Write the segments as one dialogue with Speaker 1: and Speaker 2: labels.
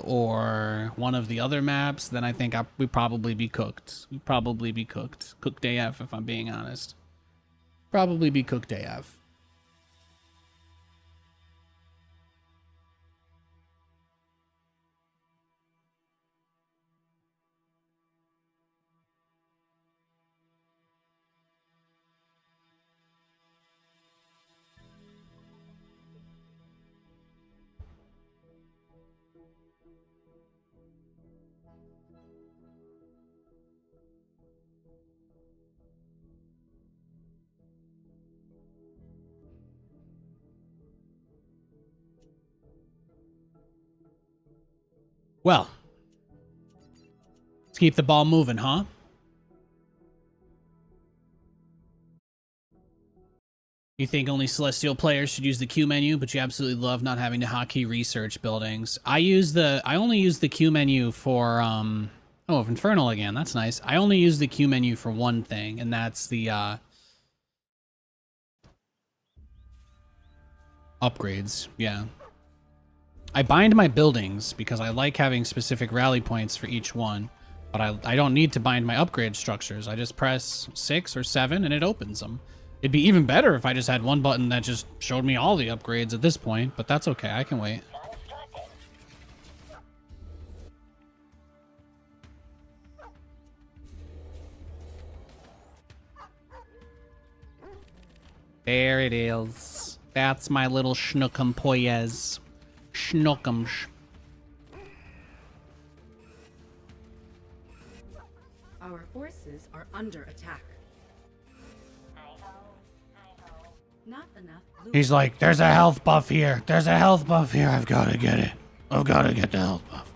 Speaker 1: or one of the other maps, then I think we'd probably be cooked. We'd probably be cooked. Cooked AF, if I'm being honest. Probably be cooked AF. Well, let's keep the ball moving, huh? You think only Celestial players should use the Q menu, but you absolutely love not having to hotkey research buildings. I only use the Q menu for oh, Infernal again. That's nice. I only use the Q menu for one thing, and that's the upgrades. Yeah. I bind my buildings because I like having specific rally points for each one, but I don't need to bind my upgrade structures. I just press 6 or 7 and it opens them. It'd be even better if I just had one button that just showed me all the upgrades at this point, but that's okay. I can wait. There it is. That's my little Schnookum Poyez. Schnookums.
Speaker 2: Our forces are under attack. Not enough.
Speaker 1: He's like, there's a health buff here. There's a health buff here. I've got to get it. I've got to get the health buff.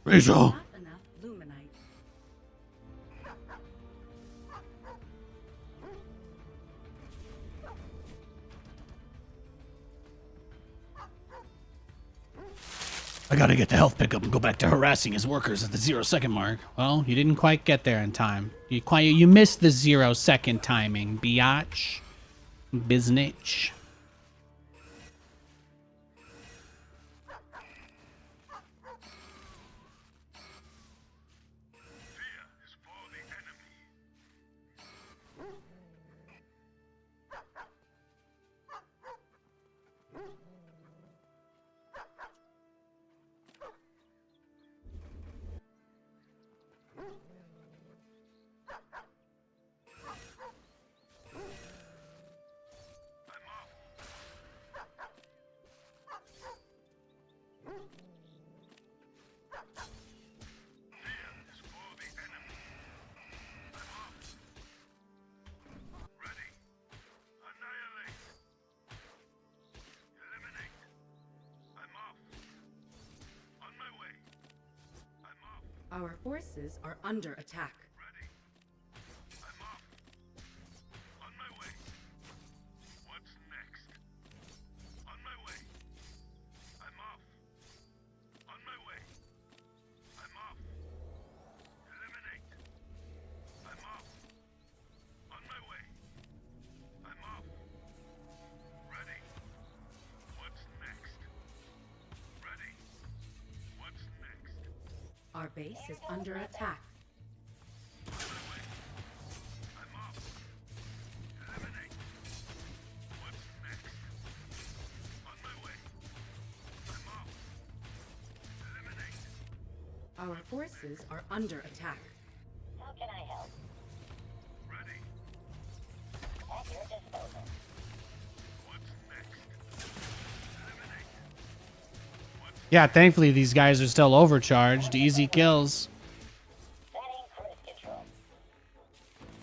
Speaker 1: Rachel.
Speaker 2: Not enough luminite.
Speaker 1: I gotta get the health pickup and go back to harassing his workers at the 0-second mark. Well, you didn't quite get there in time. You missed the 0-second timing, biatch. Biznitch.
Speaker 2: Our forces are under attack.
Speaker 3: Ready. I'm off. On my way. What's next? On my way. I'm off. On my way. I'm off. Eliminate. I'm off. On my way. I'm off. Ready. What's next? Ready. What's next?
Speaker 2: Our base is under attack.
Speaker 3: I'm off. Eliminate. What's next? On my way. I'm off. Eliminate.
Speaker 2: Our forces are under attack.
Speaker 4: How can I help?
Speaker 3: Ready.
Speaker 4: At your disposal.
Speaker 3: What's next? Eliminate.
Speaker 1: Yeah, thankfully these guys are still overcharged. Easy kills.
Speaker 4: Setting cruise control.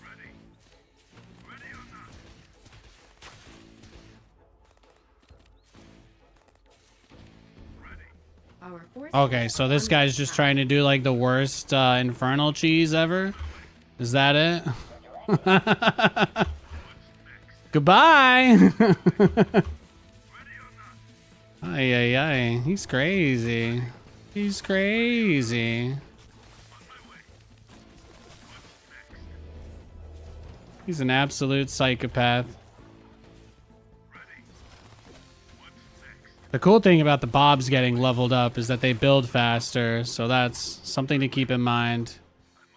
Speaker 3: Ready. Ready or not? Ready.
Speaker 2: Our forces
Speaker 1: Okay, so
Speaker 2: are
Speaker 1: this
Speaker 2: under
Speaker 1: guy's just
Speaker 2: attack.
Speaker 1: trying to do like the worst infernal cheese ever. Is that it? Goodbye. Ay, ay, ay. He's crazy. He's crazy. He's an absolute psychopath. The cool thing about the Bobs getting leveled up is that they build faster, so that's something to keep in mind.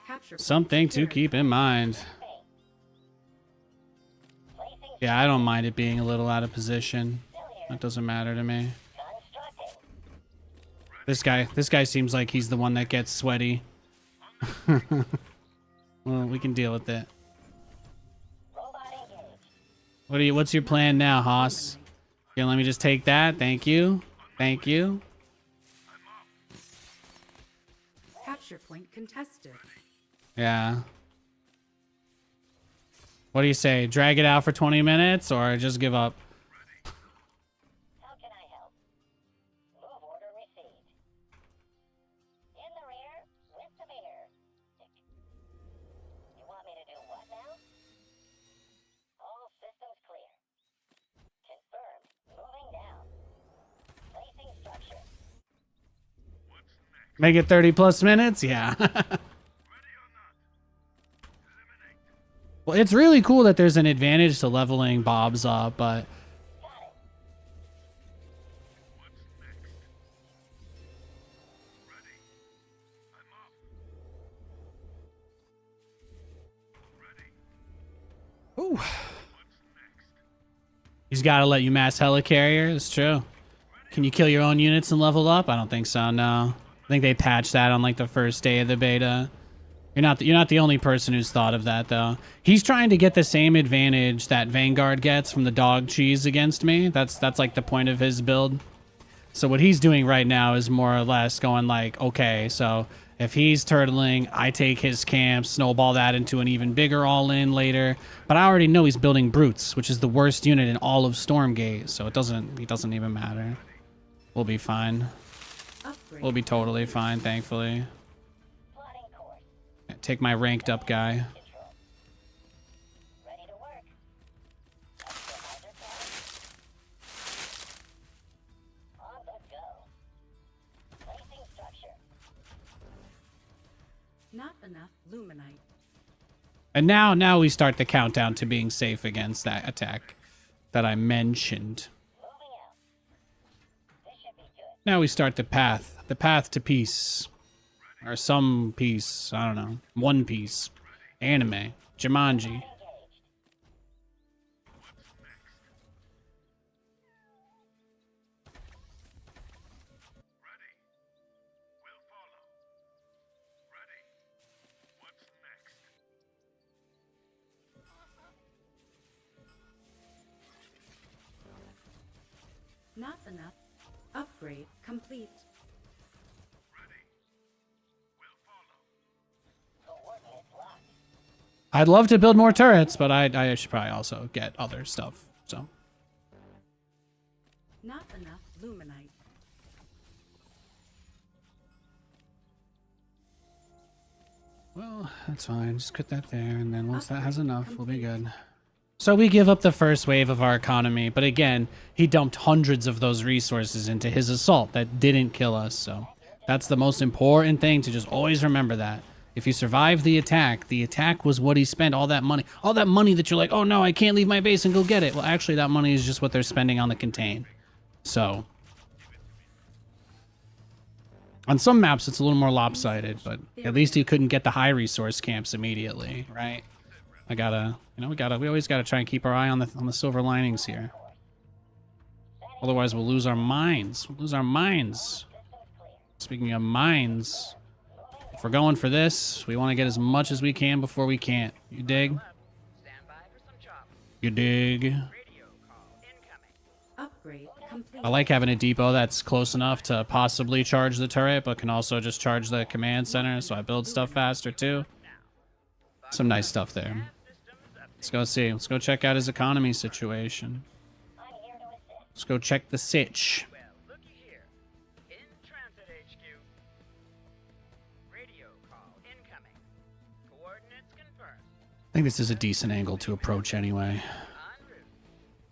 Speaker 2: Capture point
Speaker 1: Something to
Speaker 2: secured.
Speaker 1: keep in mind.
Speaker 4: Placing
Speaker 1: Yeah, I don't mind it being a little out of position. That doesn't matter to me.
Speaker 4: constructing.
Speaker 1: This guy seems like he's the one that gets sweaty. Well, we can deal with it.
Speaker 4: Robot engaged.
Speaker 1: What's your plan now, Haas? Here, let me just take that. Thank you. Thank you.
Speaker 2: Capture point contested.
Speaker 1: Yeah. What do you say? Drag it out for 20 minutes or just give up?
Speaker 4: How can I help? Move order received. In the rear with the mirror. You want me to do what now? All systems clear. Confirmed. Moving down. Placing structure.
Speaker 1: Make it 30 plus minutes? Yeah. Well, it's really cool that there's an advantage to leveling Bobs up, but
Speaker 4: Got it.
Speaker 1: ooh. He's got to let you mass helicarrier. It's true. Can you kill your own units and level up? I don't think so. No. I think they patched that on like the first day of the beta. You're not the only person who's thought of that though. He's trying to get the same advantage that Vanguard gets from the dog cheese against me. That's like the point of his build. So what he's doing right now is more or less going like, okay, so if he's turtling, I take his camp, snowball that into an even bigger all-in later. But I already know he's building brutes, which is the worst unit in all of Stormgate, so it doesn't even matter. We'll be fine.
Speaker 2: Upgrade.
Speaker 1: We'll be totally fine, thankfully.
Speaker 4: Plotting course.
Speaker 1: Take my ranked up guy.
Speaker 4: Control. Ready to work. Optimizer power. On the go. Placing structure.
Speaker 2: Not enough luminite.
Speaker 1: And now we start the countdown to being safe against that attack that I mentioned.
Speaker 4: Moving out. This should be good.
Speaker 1: Now we start the path to peace. Or some peace, I don't know. One Piece. Anime. Jumanji.
Speaker 4: Engaged.
Speaker 3: Ready. We'll follow. Ready. What's next?
Speaker 2: Not enough. Upgrade complete.
Speaker 3: Ready. We'll follow.
Speaker 4: Coordinates locked.
Speaker 1: I'd love to build more turrets, but I should probably also get other stuff. So
Speaker 2: Not enough luminite.
Speaker 1: well, that's fine. Just put that there, and then once that has enough, we'll be good. So we give up the first wave of our economy, but again, he dumped hundreds of those resources into his assault that didn't kill us, so that's the most important thing to just always remember that. If you survive the attack was what he spent all that money. All that money that you're like, oh no, I can't leave my base and go get it. Well, actually, that money is just what they're spending on the contain. So on some maps, it's a little more lopsided, but at least he couldn't get the high resource camps immediately, right? We always gotta try and keep our eye on the silver linings here. Otherwise, we'll lose our minds. We'll lose our minds. Speaking of minds, if we're going for this, we want to get as much as we can before we can't. You dig?
Speaker 5: Stand by for some chop.
Speaker 1: You dig?
Speaker 5: Radio call incoming.
Speaker 2: Upgrade complete.
Speaker 1: I like having a depot that's close enough to possibly charge the turret, but can also just charge the command center, so I build stuff faster too. Some nice stuff there. Let's go see. Let's go check out his economy situation.
Speaker 4: I'm here to assist.
Speaker 1: Let's go check the sitch.
Speaker 5: Well, looky here. In transit HQ. Radio call incoming. Coordinates confirmed.
Speaker 1: I think this is a decent angle to approach anyway.
Speaker 5: En route.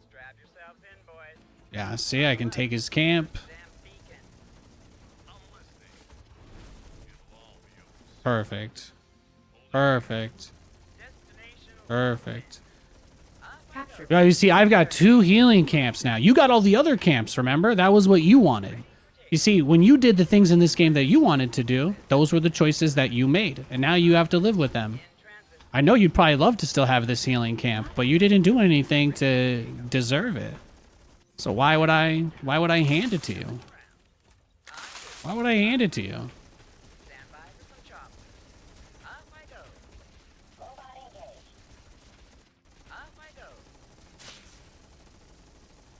Speaker 5: Strap yourselves in, boys.
Speaker 1: Yeah, see, I can take his camp.
Speaker 5: Damn beacon.
Speaker 3: I'm listening. It'll all be over.
Speaker 1: Perfect. Perfect.
Speaker 5: Destination
Speaker 1: Perfect.
Speaker 2: Capture Capture
Speaker 1: Yeah, you see, I've got 2 healing camps now. You got all the other camps, remember? That was what you wanted. You see, when you did the things in this game that you wanted to do, those were the choices that you made. And now you have to live with them. I know you'd probably love to still have this healing camp, but you didn't do anything to deserve it. So why would I hand it to you? Why would I hand it to you?
Speaker 5: Stand by for some chop. Off I go.
Speaker 4: Robot engaged.
Speaker 5: Off I go.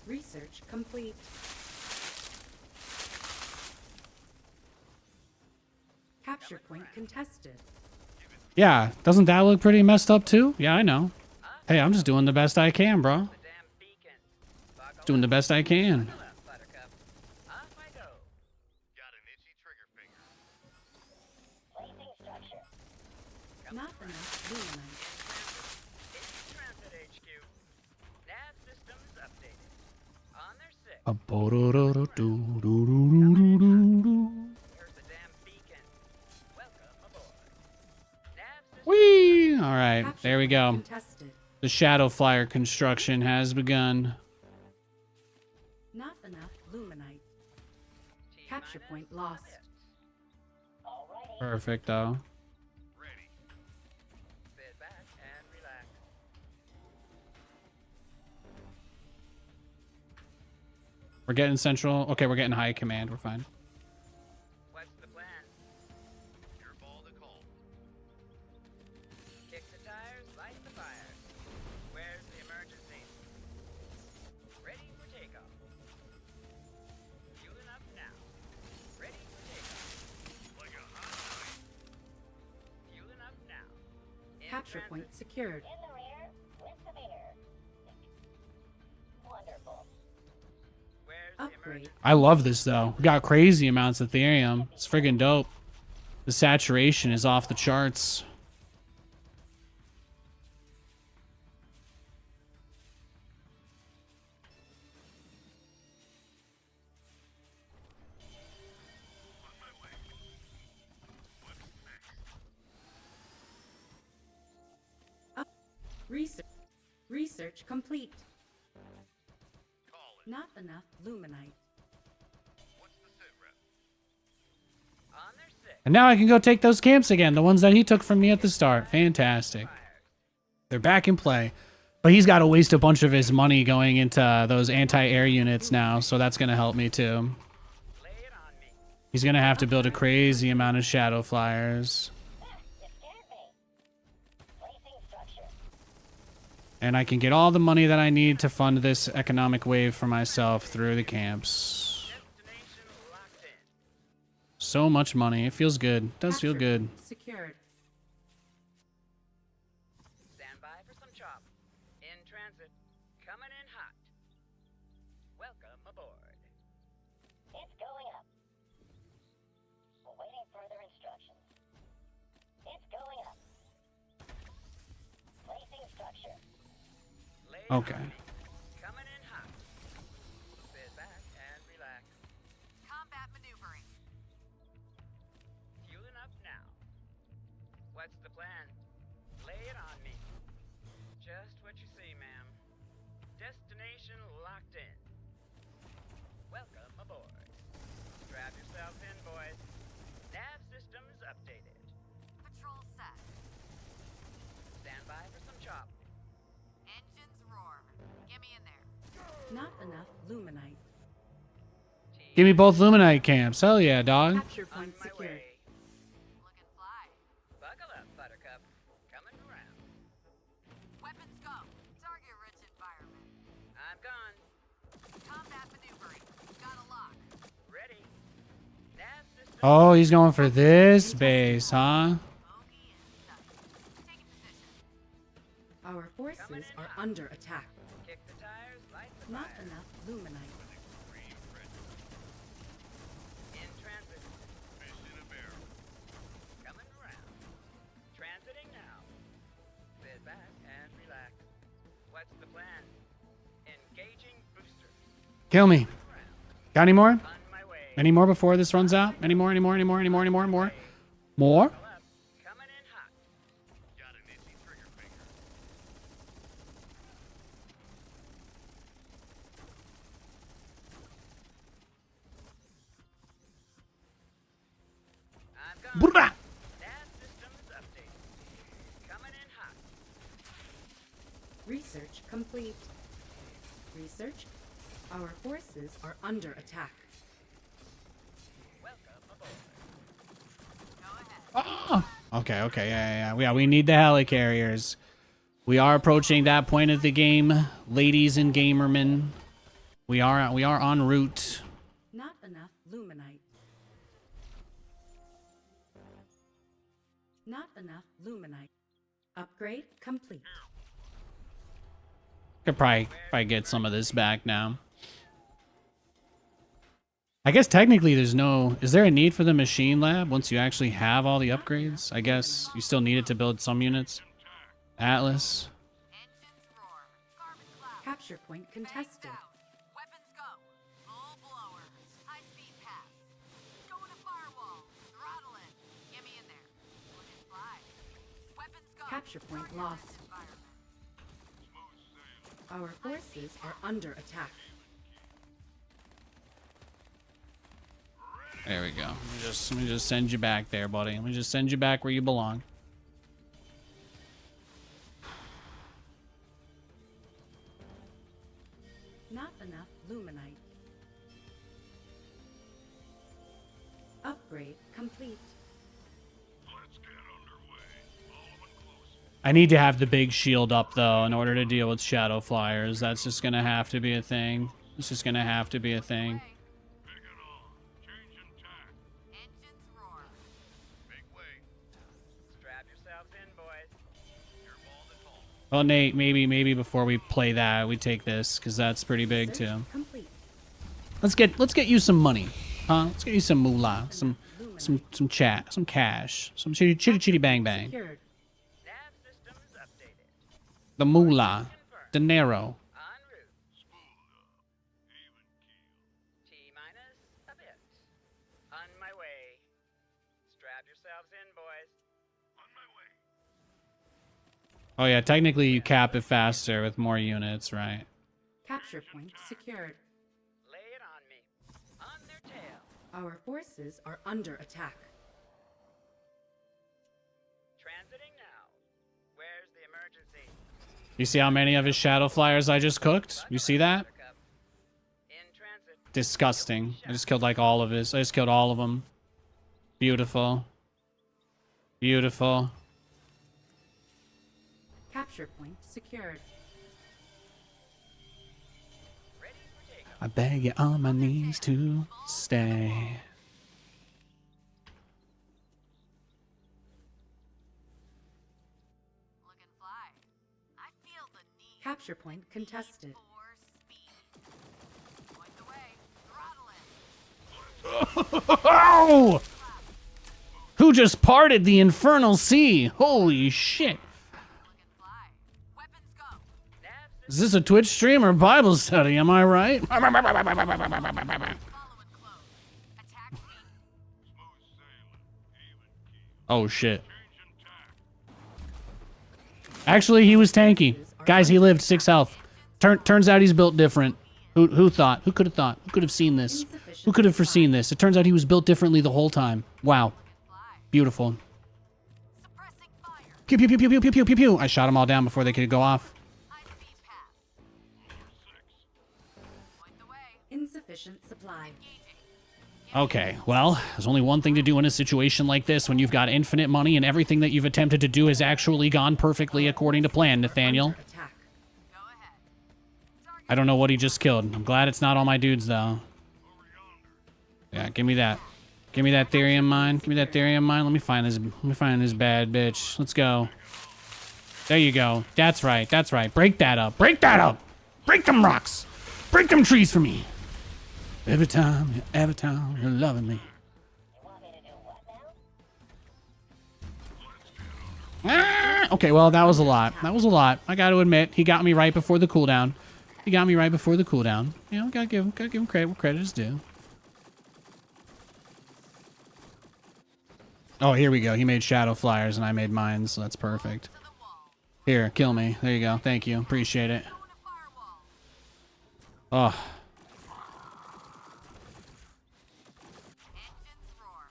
Speaker 2: research complete. Capture point contested.
Speaker 1: Yeah, doesn't that look pretty messed up too? Yeah, I know. Hey, I'm just doing the best I can, bro.
Speaker 5: The damn beacon. Buckle
Speaker 1: Doing the best I can.
Speaker 5: up, Buttercup. Off I go.
Speaker 3: Got an itchy trigger finger.
Speaker 4: Placing structure.
Speaker 2: Not enough luminite.
Speaker 5: It's Transit HQ. Nav systems updated. On their 6. Here's the damn beacon. Welcome aboard. Nav systems
Speaker 1: Whee! All right,
Speaker 2: Capture
Speaker 1: there we
Speaker 2: point
Speaker 1: go.
Speaker 2: Contested.
Speaker 1: The Shadow Flyer construction has begun.
Speaker 2: Not enough luminite.
Speaker 5: T-
Speaker 2: Capture point lost.
Speaker 4: Alrighty.
Speaker 1: Perfect, though.
Speaker 3: Ready.
Speaker 5: Sit back and relax.
Speaker 1: We're getting central. Okay, we're getting high command. We're fine.
Speaker 5: What's the plan?
Speaker 3: Your ball to call.
Speaker 5: Kick the tires, light the fire. Where's the emergency? Ready for takeoff. Fueling up now. Ready for takeoff.
Speaker 3: Like a hot knife.
Speaker 5: Fueling up now. In
Speaker 2: Capture
Speaker 5: transit.
Speaker 2: point secured.
Speaker 4: In the rear, with severe. Wonderful.
Speaker 5: Where's the
Speaker 2: Upgrade.
Speaker 5: emergency?
Speaker 1: I love this, though. We got crazy amounts of Ethereum. It's friggin' dope. The saturation is off the charts.
Speaker 2: Research. Research complete.
Speaker 3: Call it.
Speaker 2: Not enough luminite.
Speaker 3: What's the sit rep?
Speaker 5: On their 6.
Speaker 1: And now I can go take those camps again, the ones that he took from me at the start. Fantastic. They're back in play. But he's got to waste a bunch of his money going into those anti-air units now, so that's going to help me too.
Speaker 5: Lay it on me.
Speaker 1: He's going to have to build a crazy amount of Shadow Flyers.
Speaker 4: You scared me. Placing structure.
Speaker 1: And I can get all the money that I need to fund this economic wave for myself through the camps.
Speaker 5: Destination locked in.
Speaker 1: So much money. It feels good. It does feel
Speaker 2: Capture
Speaker 1: good.
Speaker 2: point secured.
Speaker 5: Stand by for some chop. In transit. Coming in hot. Welcome aboard.
Speaker 4: It's going up. Awaiting further instructions. It's going up. Placing structure.
Speaker 5: Lay it
Speaker 1: Okay.
Speaker 5: on me. Coming in hot. Sit back and relax.
Speaker 6: Combat maneuvering.
Speaker 5: Fueling up now. What's the plan? Lay it on me. Just what you see, ma'am. Destination locked in. Welcome aboard. Strap yourselves in, boys. Nav systems updated.
Speaker 6: Patrol set.
Speaker 5: Stand by for some chop.
Speaker 6: Engines roar. Get me in there.
Speaker 2: Not enough luminite.
Speaker 1: Give me both Luminite camps. Hell yeah, dog.
Speaker 2: Capture
Speaker 5: On
Speaker 2: point
Speaker 5: my
Speaker 2: secured.
Speaker 5: way.
Speaker 6: Looking fly.
Speaker 5: Buckle up, Buttercup. Coming around.
Speaker 6: Weapons go. Target rich environment.
Speaker 5: I'm gone.
Speaker 6: Combat maneuvering. Got a lock.
Speaker 5: Ready. Nav systems.
Speaker 1: Oh, he's going for this base, huh?
Speaker 6: Bogey in sight. Taking position.
Speaker 2: Our forces are under attack.
Speaker 5: Kick the tires, light the
Speaker 2: Not
Speaker 5: fire.
Speaker 2: enough luminite.
Speaker 5: In transit.
Speaker 3: Fish in a barrel.
Speaker 5: Coming around. Transiting now. Sit back and relax. What's the plan? Engaging boosters.
Speaker 1: Kill me. Got any more?
Speaker 5: On my way.
Speaker 1: Any more before this runs out? Any more? More? More?
Speaker 5: Buckle up. Coming in hot.
Speaker 3: Got an itchy trigger finger.
Speaker 1: Brrrah!
Speaker 5: Nav systems updated. Coming in hot.
Speaker 2: Research complete. Research. Our forces are under attack.
Speaker 5: Welcome aboard.
Speaker 6: Go ahead.
Speaker 1: Oh! Okay, yeah. We need the helicarriers. We are approaching that point of the game, ladies and gamermen. We are en route.
Speaker 2: Not enough luminite. Not enough luminite. Upgrade complete.
Speaker 1: Could probably get some of this back now. I guess technically there's no... Is there a need for the machine lab once you actually have all the upgrades? I guess you still need it to build some units. Atlas.
Speaker 6: Engines roar. Carbon cloud.
Speaker 2: Capture point contested.
Speaker 6: Out. Weapons go. Full blower. High speed pass. Going to firewall. Throttle it. Get me in there. Looking fly. Weapons go.
Speaker 2: Capture point
Speaker 6: Target
Speaker 2: lost.
Speaker 6: environment.
Speaker 2: Our forces are under attack.
Speaker 1: There we go. Let me just send you back there, buddy. Let me just send you back where you belong.
Speaker 2: Not enough luminite. Upgrade complete.
Speaker 3: Let's get underway. Following close.
Speaker 1: I need to have the big shield up, though, in order to deal with shadow flyers. That's just gonna have to be a thing. It's just gonna have to be a thing.
Speaker 3: Pick it on. Changing tack.
Speaker 6: Engines roar.
Speaker 3: Make way.
Speaker 5: Strap yourselves in, boys.
Speaker 3: Your ball is home.
Speaker 1: Well, Nate, maybe before we play that, we take this, because that's pretty big,
Speaker 2: Research
Speaker 1: too.
Speaker 2: complete.
Speaker 1: Let's get you some money, huh? Let's get you some moolah, some chat, some cash, some chitty bang bang.
Speaker 2: Secured.
Speaker 5: Nav systems updated.
Speaker 1: The moolah, dinero.
Speaker 5: En route.
Speaker 3: Smooth up. Even keel.
Speaker 5: T minus a bit. On my way. Strap yourselves in, boys.
Speaker 3: On my way.
Speaker 1: Oh yeah, technically you cap it faster with more units, right?
Speaker 2: Capture point secured.
Speaker 5: Lay it on me. On their tail.
Speaker 2: Our forces are under attack.
Speaker 5: Transiting now. Where's the emergency?
Speaker 1: You see how many of his shadow flyers I just cooked? You see that?
Speaker 5: Buttercup. In transit.
Speaker 1: Disgusting. I just killed like all of his. I just killed all of them. Beautiful. Beautiful.
Speaker 2: Capture point secured.
Speaker 5: Ready for takeoff.
Speaker 1: I beg you on my knees to stay.
Speaker 6: Looking fly. I feel the need
Speaker 2: Capture point contested.
Speaker 6: for speed. Point the way. Throttle it.
Speaker 1: Oh! Who just parted the infernal sea? Holy shit.
Speaker 6: Looking fly. Weapons go.
Speaker 5: Nav
Speaker 1: Is this a Twitch stream or Bible study? Am I right?
Speaker 6: Following close. Attack speed.
Speaker 3: Smooth sailing. Even keel.
Speaker 1: Oh shit.
Speaker 3: Changing tack.
Speaker 1: Actually, he was tanky. Guys, he lived 6 health. Turns out he's built different. Who thought? Who could have thought? Who could have seen this? Who could have foreseen this? It turns out he was built differently the whole time. Wow.
Speaker 6: Fly.
Speaker 1: Beautiful.
Speaker 6: Suppressing fire.
Speaker 1: Pew pew pew pew pew pew pew pew pew. I shot them all down before they could go off.
Speaker 6: High speed pass. Point the way.
Speaker 2: Insufficient supply.
Speaker 6: Engaging.
Speaker 1: Okay, well, there's only one thing to do in a situation like this when you've got infinite money and everything that you've attempted to do has actually gone perfectly according to plan, Nathaniel.
Speaker 2: Under attack.
Speaker 6: Go ahead. Target
Speaker 1: I don't know what he just killed. I'm glad it's not all my dudes, though. Yeah, give me that. Give me that therium mine. Give me that therium mine. Let me find this bad bitch. Let's go. There you go. That's right. That's right. Break that up. Break that up. Break them rocks. Break them trees for me. Every time you're loving me.
Speaker 4: You want me to do what now?
Speaker 1: Ah! Okay, well, that was a lot. That was a lot. I got to admit, he got me right before the cooldown. He got me right before the cooldown. You know, gotta give him credit where credit is due. Oh, here we go. He made shadow flyers and I made mines, so that's perfect.
Speaker 6: to the wall.
Speaker 1: Here, kill me. There you go. Thank you. Appreciate it.
Speaker 6: Going to firewall.
Speaker 1: Oh,
Speaker 6: Engines roar.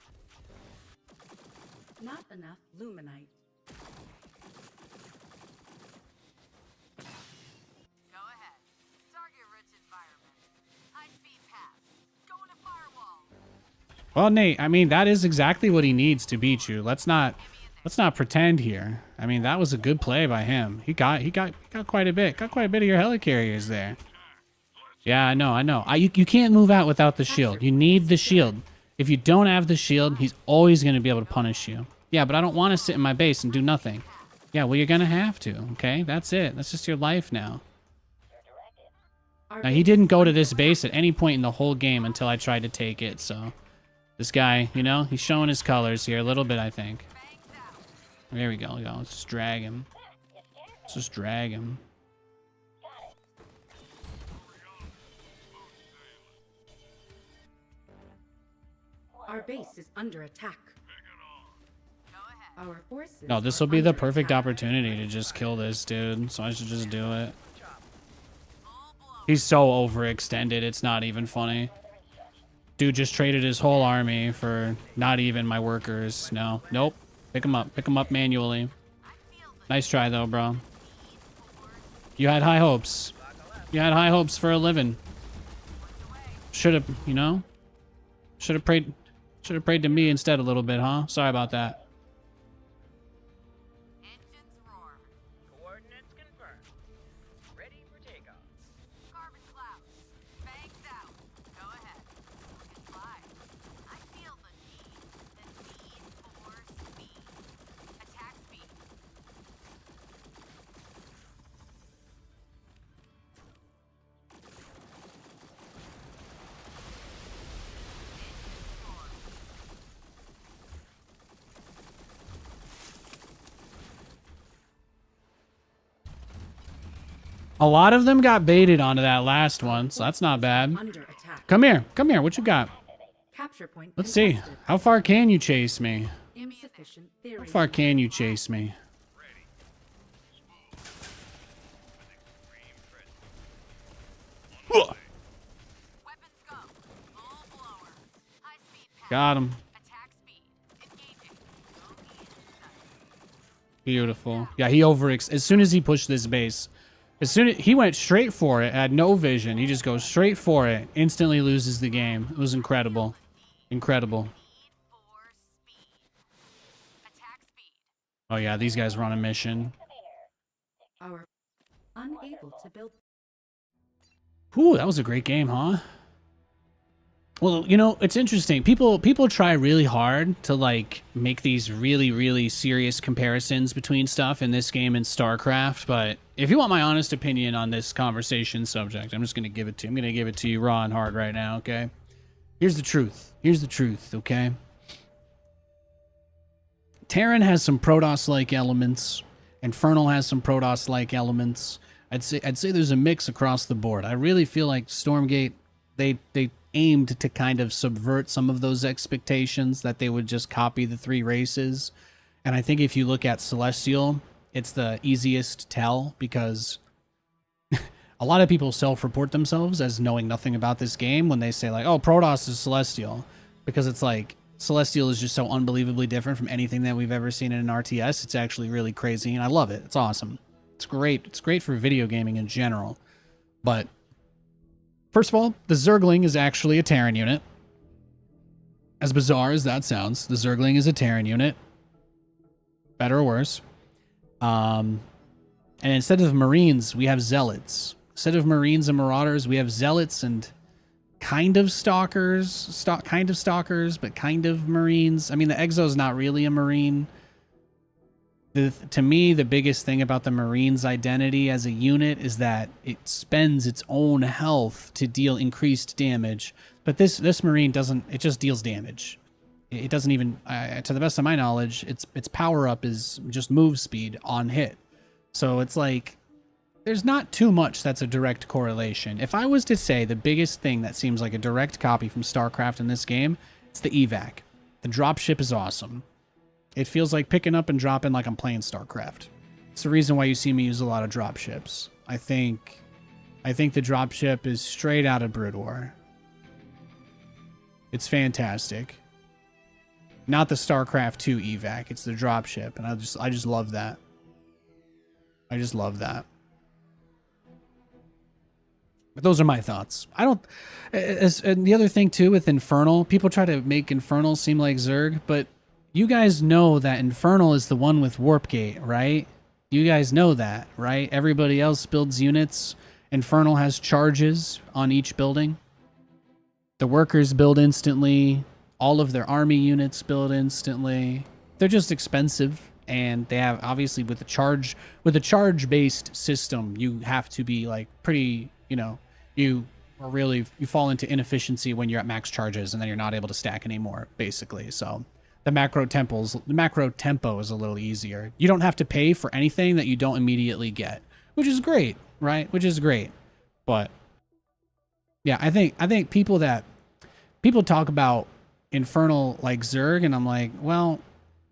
Speaker 2: Not enough luminite.
Speaker 6: Go ahead. Target-rich environment. High-speed pass. Going to firewall.
Speaker 1: Well, Nate, I mean, that is exactly what he needs to beat you. Let's not pretend here. I mean, that was a good play by him. He got quite a bit. Got quite a bit of your helicarriers there. Yeah, I know. You can't move out without the shield. You need the shield. If you don't have the shield, he's always going to be able to punish you. Yeah, but I don't want to sit in my base and do nothing. Yeah, well, you're going to have to, okay? That's it. That's just your life now. Now, he didn't go to this base at any point in the whole game until I tried to take it, so... This guy, you know, he's showing his colors here a little bit, I think. There we go. Let's just drag him. Let's just drag him.
Speaker 2: Our base is under attack. Our forces.
Speaker 1: No, this
Speaker 2: are
Speaker 1: will be the
Speaker 2: under
Speaker 1: perfect
Speaker 2: attack.
Speaker 1: opportunity to just kill this dude, so I should just do it. He's so overextended, it's not even funny. Dude just traded his whole army for not even my workers. No. Nope. Pick him up. Pick him up manually. Nice try, though, bro. You had high hopes. You had high hopes for a living. Should have, you know? Should have prayed to me instead a little bit, huh? Sorry about that.
Speaker 6: Engines roar.
Speaker 5: Coordinates confirmed. Ready for takeoff.
Speaker 6: Carbon clouds. Bangs out. Go ahead. We can fly. I feel the need. The need for speed. Attack speed. Engines roar.
Speaker 1: A lot of them got baited onto that last one, so that's not bad.
Speaker 2: Under attack.
Speaker 1: Come here. Come here. What you got?
Speaker 2: Capture point.
Speaker 1: Let's see.
Speaker 2: contested.
Speaker 1: How far can you chase me?
Speaker 2: Insufficient theory.
Speaker 1: How far can you chase me?
Speaker 6: Weapons go. Full blower. High speed pass.
Speaker 1: Got him.
Speaker 6: Attack speed. Engaging. Bogey in sight.
Speaker 1: Beautiful. Yeah, he as soon as he pushed this base, he went straight for it, had no vision. He just goes straight for it, instantly loses the game. It was incredible. Incredible.
Speaker 6: Need for speed. Attack speed.
Speaker 1: Oh yeah, these guys were on a mission.
Speaker 2: Our unable to build.
Speaker 1: Ooh, that was a great game, huh? Well, you know, it's interesting. People try really hard to like make these really serious comparisons between stuff in this game and StarCraft, but if you want my honest opinion on this conversation subject, I'm just going to give it to you. I'm going to give it to you raw and hard right now, okay? Here's the truth. Here's the truth, okay? Terran has some Protoss-like elements. Infernal has some Protoss-like elements. I'd say there's a mix across the board. I really feel like Stormgate, they aimed to kind of subvert some of those expectations that they would just copy the three races. And I think if you look at Celestial, it's the easiest tell because a lot of people self-report themselves as knowing nothing about this game when they say like, oh, Protoss is Celestial, because it's like Celestial is just so unbelievably different from anything that we've ever seen in an RTS. It's actually really crazy and I love it. It's awesome. It's great. It's great for video gaming in general. But first of all, the Zergling is actually a Terran unit. As bizarre as that sounds, the Zergling is a Terran unit. Better or worse. And instead of Marines, we have Zealots. Instead of Marines and Marauders, we have Zealots and kind of Stalkers. Kind of Stalkers, but kind of Marines. I mean, the Exo's not really a Marine. To me, the biggest thing about the Marines' identity as a unit is that it spends its own health to deal increased damage. But this Marine doesn't. It just deals damage. It doesn't even, to the best of my knowledge, its power up is just move speed on hit. So it's like, there's not too much that's a direct correlation. If I was to say the biggest thing that seems like a direct copy from StarCraft in this game, it's the evac. The dropship is awesome. It feels like picking up and dropping like I'm playing StarCraft. It's the reason why you see me use a lot of dropships. I think the dropship is straight out of Brood War. It's fantastic. Not the StarCraft 2 evac. It's the dropship, and I just love that. I just love that. But those are my thoughts. I don't. And the other thing too with Infernal, people try to make Infernal seem like Zerg, but you guys know that Infernal is the one with Warp Gate, right? You guys know that, right? Everybody else builds units. Infernal has charges on each building. The workers build instantly. All of their army units build instantly. They're just expensive, and they have obviously with a charge-based system, you have to be like pretty, you know, you fall into inefficiency when you're at max charges, and then you're not able to stack anymore, basically. So the macro tempo is a little easier. You don't have to pay for anything that you don't immediately get, which is great, right? Which is great. But yeah, I think people talk about Infernal like Zerg, and I'm like, well,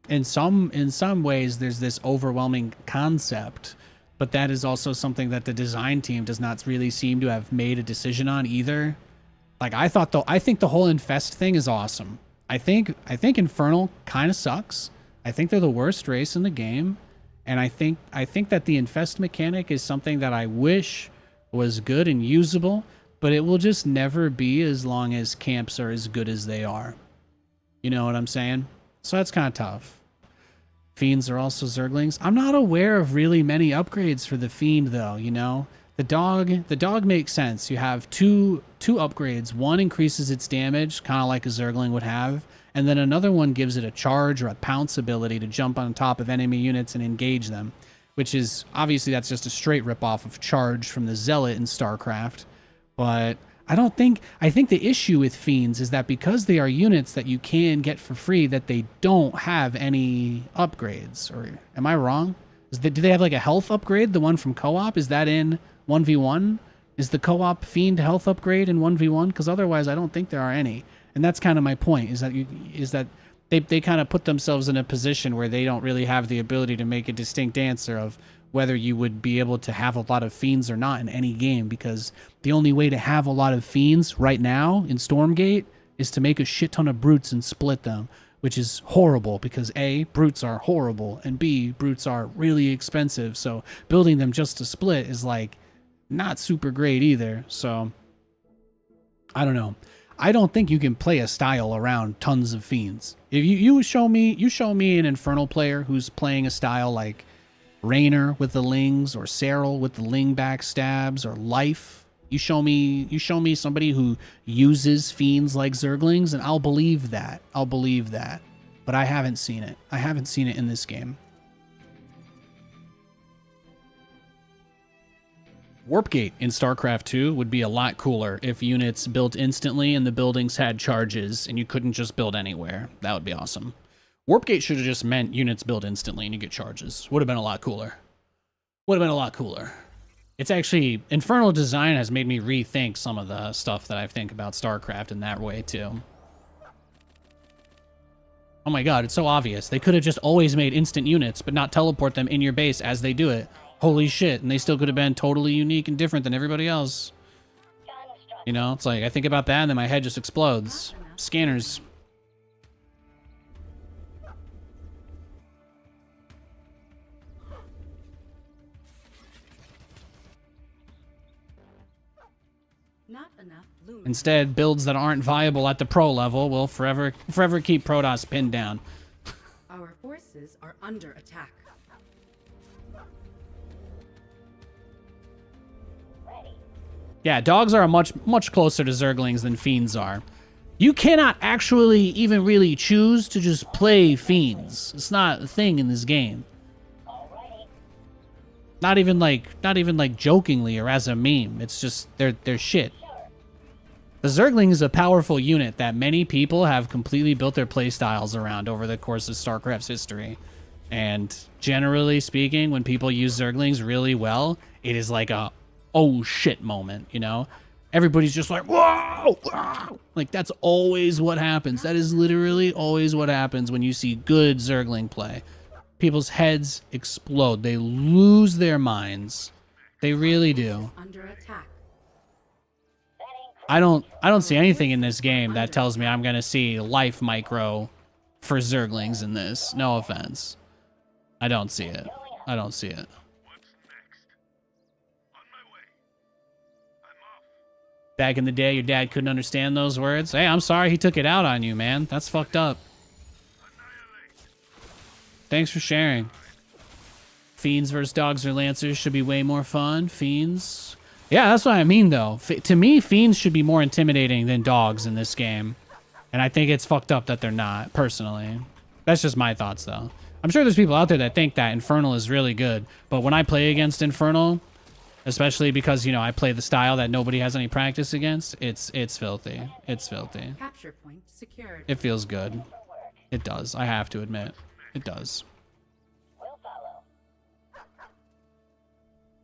Speaker 1: in some ways there's this overwhelming concept, but that is also something that the design team does not really seem to have made a decision on either. Like I think the whole infest thing is awesome. I think Infernal kind of sucks. I think they're the worst race in the game, and I think that the infest mechanic is something that I wish was good and usable, but it will just never be as long as camps are as good as they are. You know what I'm saying? So that's kind of tough. Fiends are also Zerglings. I'm not aware of really many upgrades for the Fiend, though, you know? The dog makes sense. You have two upgrades. One increases its damage, kind of like a Zergling would have, and then another one gives it a charge or a pounce ability to jump on top of enemy units and engage them, which is, obviously, that's just a straight ripoff of charge from the Zealot in StarCraft. But I think the issue with Fiends is that because they are units that you can get for free, that they don't have any upgrades. Or am I wrong? Do they have like a health upgrade? The one from co-op? Is that in 1v1? Is the co-op Fiend health upgrade in 1v1? Because otherwise I don't think there are any. And that's kind of my point, is that they kind of put themselves in a position where they don't really have the ability to make a distinct answer of whether you would be able to have a lot of Fiends or not in any game, because the only way to have a lot of Fiends right now in Stormgate is to make a shit ton of Brutes and split them, which is horrible because A, Brutes are horrible, and B, Brutes are really expensive, so building them just to split is like not super great either. So I don't know. I don't think you can play a style around tons of Fiends. If you show me an Infernal player who's playing a style like Raynor with the Lings, or Cyril with the Ling backstabs, or Life. You show me somebody who uses Fiends like Zerglings, and I'll believe that. But I haven't seen it. I haven't seen it in this game. Warpgate in StarCraft 2 would be a lot cooler if units built instantly and the buildings had charges and you couldn't just build anywhere. That would be awesome. Warpgate should have just meant units build instantly and you get charges. Would have been a lot cooler. It's actually, Infernal design has made me rethink some of the stuff that I think about StarCraft in that way too. Oh my god, it's so obvious. They could have just always made instant units, but not teleport them in your base as they do it. Holy shit, and they still could have been totally unique and different than everybody else. You know, it's like, I think about that and then my head just explodes. Scanners.
Speaker 2: Not enough lumen.
Speaker 1: Instead, builds that aren't viable at the pro level will forever keep Protoss pinned down.
Speaker 2: Our forces are under attack.
Speaker 1: Yeah, dogs are much closer to Zerglings than Fiends are. You cannot actually even really choose to just play Fiends. It's not a thing in this game. Not even like jokingly or as a meme. It's just they're shit. The Zergling is a powerful unit that many people have completely built their playstyles around over the course of StarCraft's history. And generally speaking, when people use Zerglings really well, it is like a oh shit moment, you know? Everybody's just like, whoa, whoa! Like, that's always what happens. That is literally always what happens when you see good Zergling play. People's heads explode. They lose their minds. They really do.
Speaker 2: Under attack.
Speaker 1: I don't see anything in this game that tells me I'm gonna see Life Micro for Zerglings in this. No offense. I don't see it. I don't see it.
Speaker 3: What's next? On my way. I'm off.
Speaker 1: Back in the day, your dad couldn't understand those words. Hey, I'm sorry he took it out on you, man. That's fucked up.
Speaker 3: Annihilate.
Speaker 1: Thanks for sharing. Fiends versus dogs or lancers should be way more fun. Fiends. Yeah, that's what I mean, though. To me, fiends should be more intimidating than dogs in this game. And I think it's fucked up that they're not, personally. That's just my thoughts, though. I'm sure there's people out there that think that Infernal is really good. But when I play against Infernal, especially because, you know, I play the style that nobody has any practice against, it's filthy. It's filthy.
Speaker 2: Capture point secured.
Speaker 1: It feels good. It does. I have to admit. It does.
Speaker 4: We'll follow.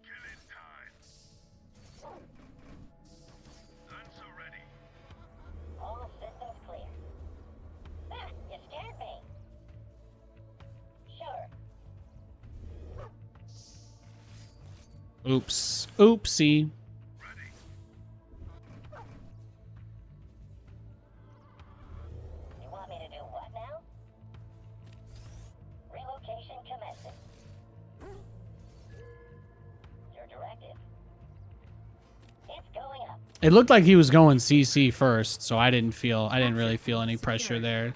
Speaker 3: Killing time. Guns are ready.
Speaker 4: All systems clear. Ah, you scared me. Sure.
Speaker 1: Oops. Oopsie.
Speaker 3: Ready.
Speaker 4: You want me to do what now? Relocation commencing. Your directive. It's going up.
Speaker 1: It looked like he was going CC first, so I didn't really feel any pressure there.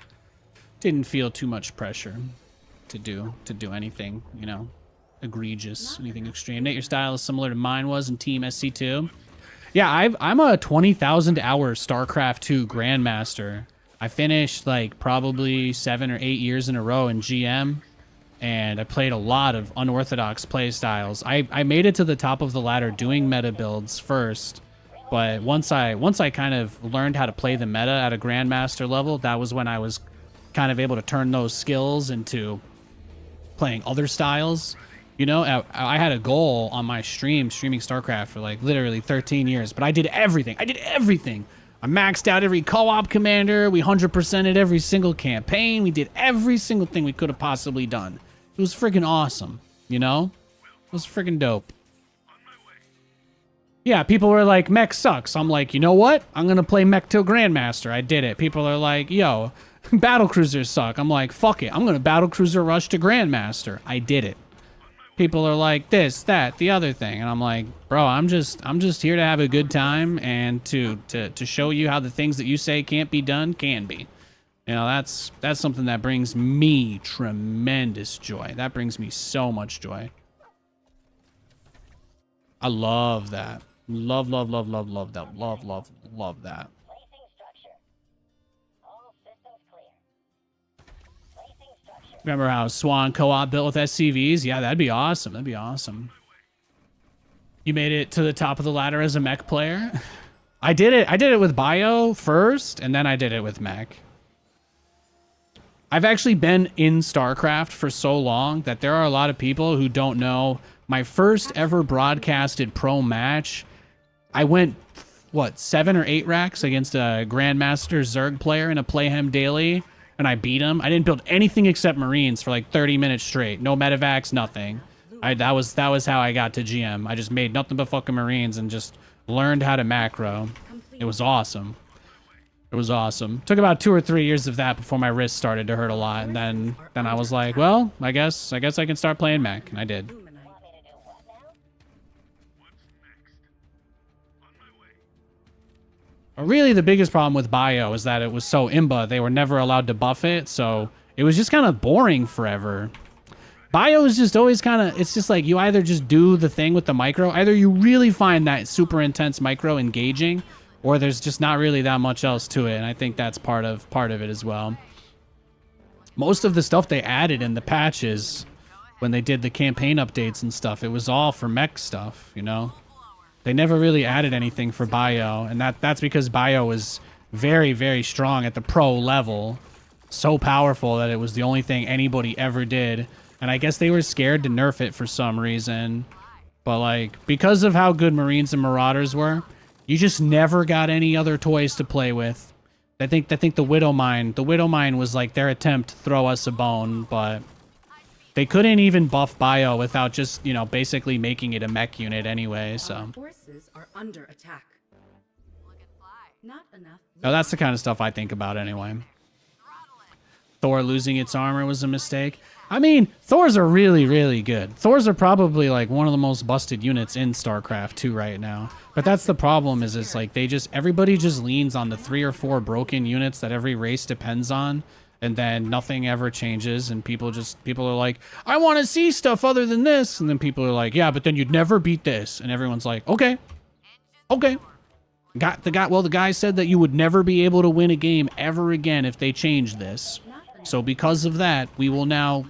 Speaker 1: Didn't feel too much pressure to do anything, you know, egregious, anything extreme. Nate, your style is similar to mine was in Team SC2. Yeah, I'm a 20,000 hour StarCraft 2 Grandmaster. I finished like probably 7 or 8 years in a row in GM, and I played a lot of unorthodox play styles. I made it to the top of the ladder doing meta builds first, but once I kind of learned how to play the meta at a Grandmaster level, that was when I was kind of able to turn those skills into playing other styles. You know, I had a goal on my streaming StarCraft for like literally 13 years, but I did everything. I maxed out every co-op commander. We 100%ed every single campaign. We did every single thing we could have possibly done. It was freaking awesome, you know? It was freaking dope. Yeah, people were like, mech sucks. I'm like, you know what? I'm going to play mech till Grandmaster. I did it. People are like, yo, battle cruisers suck. I'm like, fuck it. I'm going to battle cruiser rush to Grandmaster. I did it. People are like this, that, the other thing. And I'm like, bro, I'm just here to have a good time and to show you how the things that you say can't be done can be. You know, that's something that brings me tremendous joy. That brings me so much joy. I love that. Love that. Love that.
Speaker 4: Placing structure. All systems clear. Placing structure.
Speaker 1: Remember how Swan co-op built with SCVs? Yeah, that'd be awesome. That'd be awesome. You made it to the top of the ladder as a mech player? I did it with Bio first, and then I did it with mech. I've actually been in StarCraft for so long that there are a lot of people who don't know my first ever broadcasted pro match. I went, what, 7 or 8 racks against a Grandmaster Zerg player in a Playhem Daily, and I beat him. I didn't build anything except Marines for like 30 minutes straight. No medevacs, nothing. That was how I got to GM. I just made nothing but fucking Marines and just learned how to macro. It was awesome. It was awesome. Took about 2 or 3 years of that before my wrist started to hurt a lot, and then I was like, well, I guess I can start playing mech, and I did.
Speaker 4: Want me to do what now?
Speaker 3: What's next? On my way.
Speaker 1: Really, the biggest problem with Bio is that it was so imba. They were never allowed to buff it, so it was just kind of boring forever. Bio is just always kind of, it's just like you either just do the thing with the micro, either you really find that super intense micro engaging, or there's just not really that much else to it, and I think that's part of it as well. Most of the stuff they added in the patches when they did the campaign updates and stuff, it was all for mech stuff, you know? They never really added anything for Bio, and that's because Bio was very, very strong at the pro level. So powerful that it was the only thing anybody ever did. And I guess they were scared to nerf it for some reason. But like, because of how good Marines and Marauders were, you just never got any other toys to play with. I think the Widowmine was like their attempt to throw us a bone, but they couldn't even buff Bio without just, you know, basically making it a mech unit anyway, so.
Speaker 2: Our forces are under attack.
Speaker 6: Look at fly.
Speaker 2: Not enough.
Speaker 1: No, that's the kind of stuff I think about anyway.
Speaker 6: Throttle it.
Speaker 1: Thor losing its armor was a mistake. I mean, Thors are really, really good. Thors are probably like one of the most busted units in StarCraft 2 right now. But that's the problem is like everybody just leans on the 3 or 4 broken units that every race depends on. And then nothing ever changes. And people are like, I want to see stuff other than this. And then people are like, yeah, but then you'd never beat this. And everyone's like, okay, okay. The guy said that you would never be able to win a game ever again if they change this. So because of that, we will now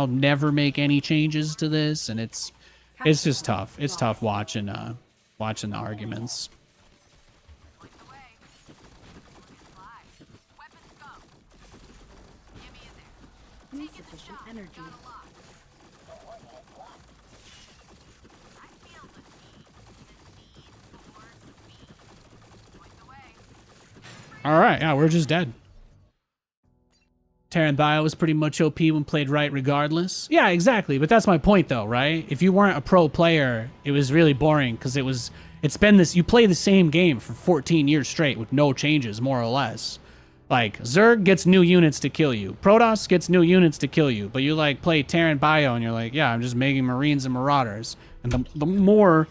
Speaker 1: never make any changes to this, and it's just tough. It's tough watching the arguments.
Speaker 6: Point the way. Fly. Weapons go. Give me in there.
Speaker 2: Insufficient energy.
Speaker 6: Got a lot. I feel the need for speed. Point the way.
Speaker 1: All right, yeah, we're just dead. Terran Bio was pretty much OP when played right regardless. Yeah, exactly. But that's my point though, right? If you weren't a pro player, it was really boring because it's been this, you play the same game for 14 years straight with no changes, more or less. Like, Zerg gets new units to kill you. Protoss gets new units to kill you. But you like play Terran Bio and you're like, yeah, I'm just making Marines and Marauders. And the more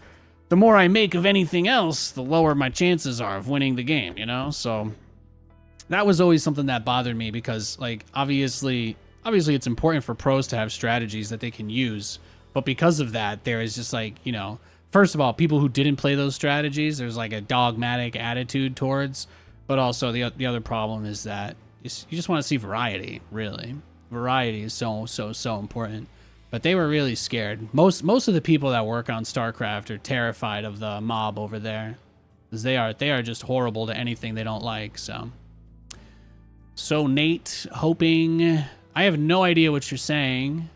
Speaker 1: I make of anything else, the lower my chances are of winning the game, you know? So that was always something that bothered me because, like, obviously it's important for pros to have strategies that they can use. But because of that, there is just like, you know, first of all, people who didn't play those strategies, there's like a dogmatic attitude towards. But also the other problem is that you just want to see variety, really. Variety is so important. But they were really scared. Most of the people that work on StarCraft are terrified of the mob over there. Because they are just horrible to anything they don't like, So Nate, hoping... I have no idea what you're saying.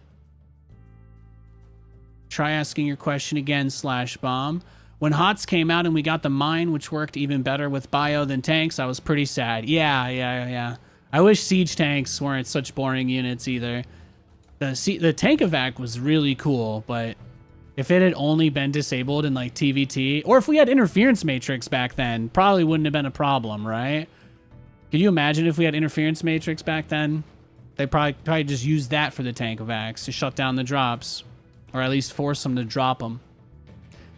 Speaker 1: Try asking your question again, /bomb. When HOTS came out and we got the mine, which worked even better with bio than tanks, I was pretty sad. Yeah. I wish siege tanks weren't such boring units either. The tank evac was really cool, but if it had only been disabled in like TVT, or if we had interference matrix back then, probably wouldn't have been a problem, right? Could you imagine if we had interference matrix back then? They probably just use that for the tank evacs to shut down the drops, or at least force them to drop them.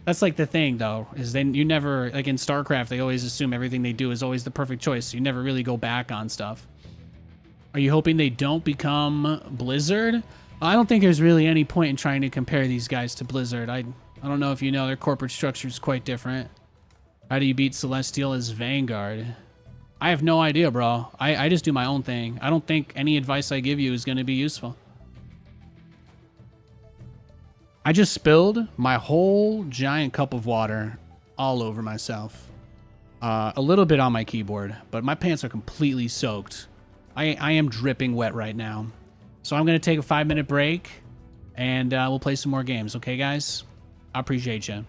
Speaker 1: That's like the thing, though, is then you never, like in StarCraft, they always assume everything they do is always the perfect choice. So you never really go back on stuff. Are you hoping they don't become Blizzard? I don't think there's really any point in trying to compare these guys to Blizzard. I don't know if you know, their corporate structure is quite different. How do you beat Celestial as Vanguard? I have no idea, bro. I just do my own thing. I don't think any advice I give you is going to be useful. I just spilled my whole giant cup of water all over myself. A little bit on my keyboard, but my pants are completely soaked. I am dripping wet right now. So I'm going to take a 5-minute break, and we'll play some more games. Okay, guys? I appreciate you.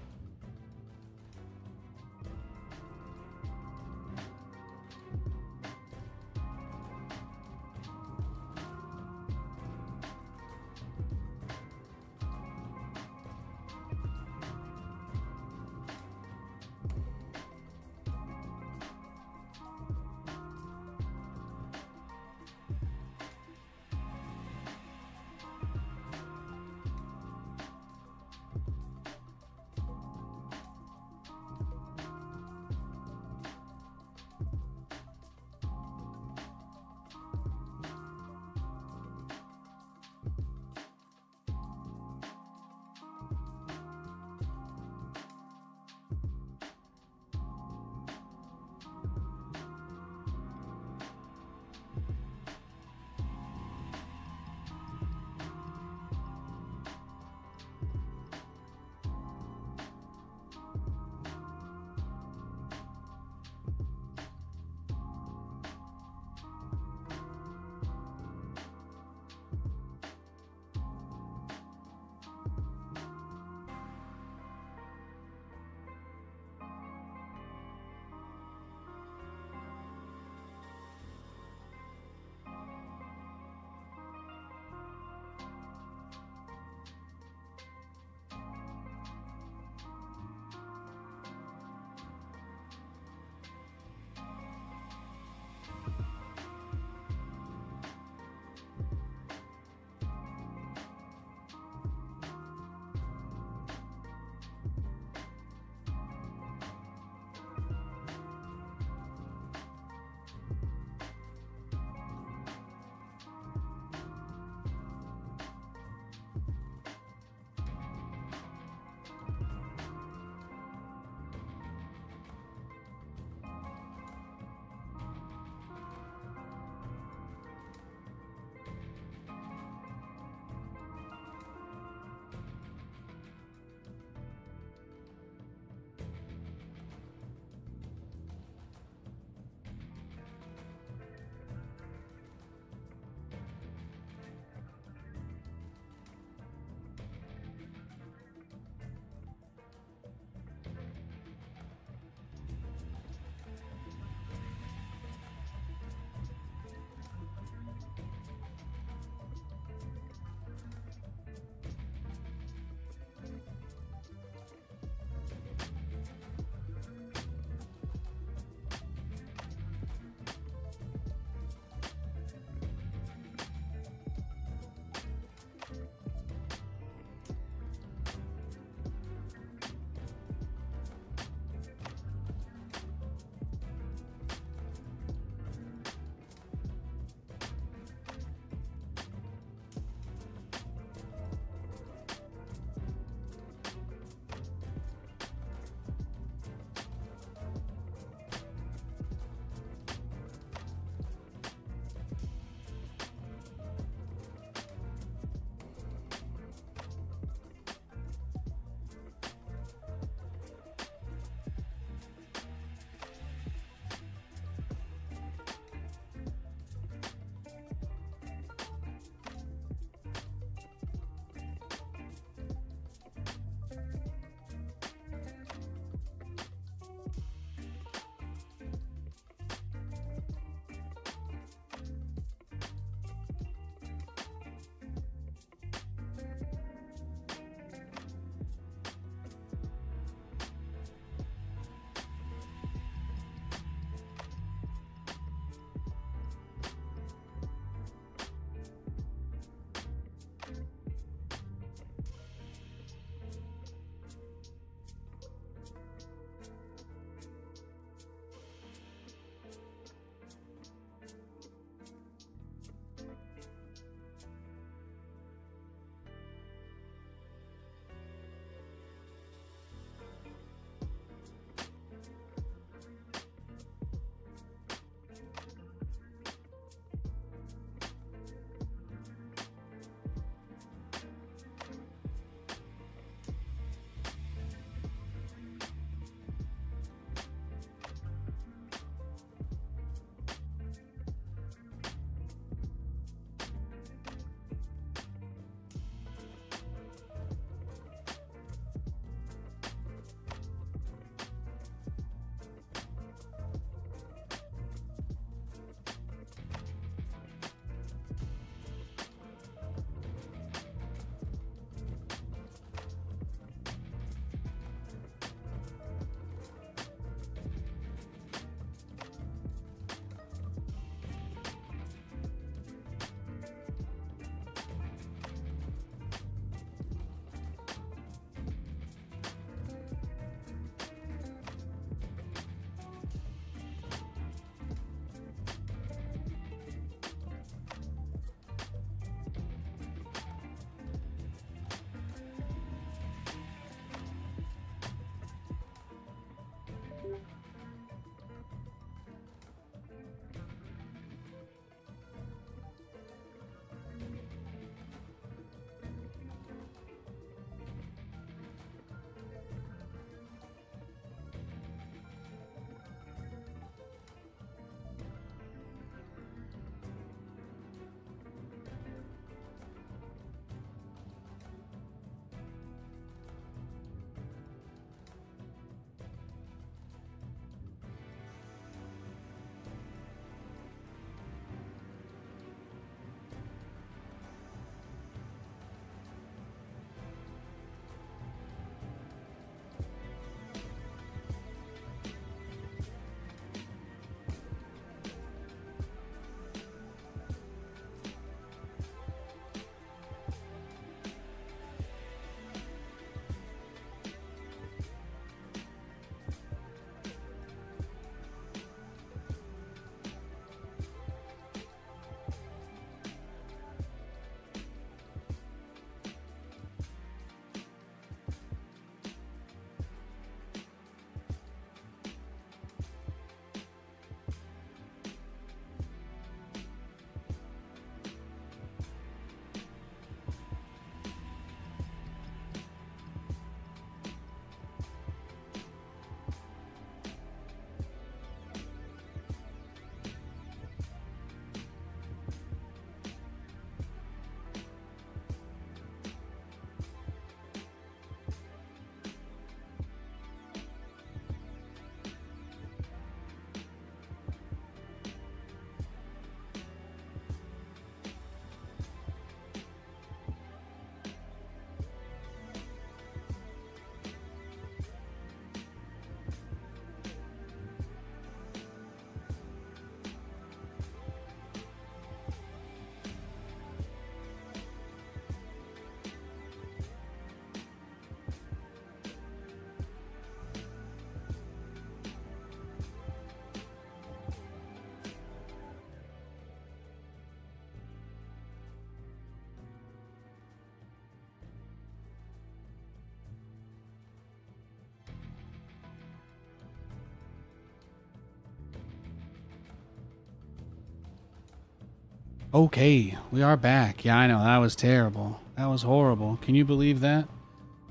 Speaker 1: Okay, we are back. Yeah, I know, that was terrible. That was horrible. Can you believe that?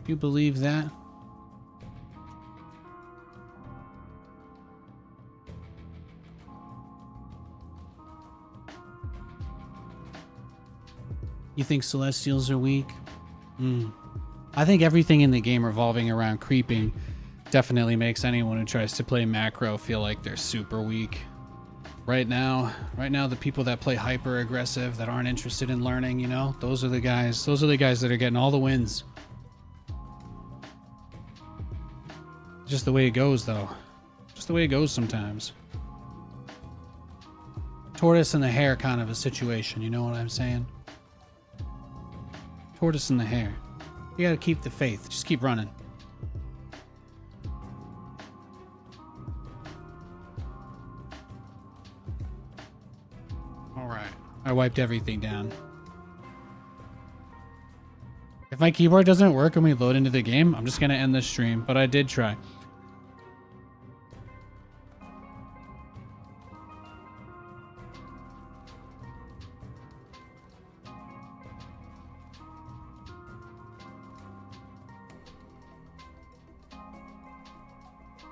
Speaker 1: Can you believe that? You think Celestials are weak? I think everything in the game revolving around creeping definitely makes anyone who tries to play macro feel like they're super weak. Right now, the people that play hyper aggressive, that aren't interested in learning, you know, those are the guys that are getting all the wins. Just the way it goes, though. Just the way it goes sometimes. Tortoise and the hare kind of a situation, you know what I'm saying? Tortoise and the hare. You gotta keep the faith. Just keep running. Alright. I wiped everything down. If my keyboard doesn't work when we load into the game, I'm just gonna end the stream, but I did try.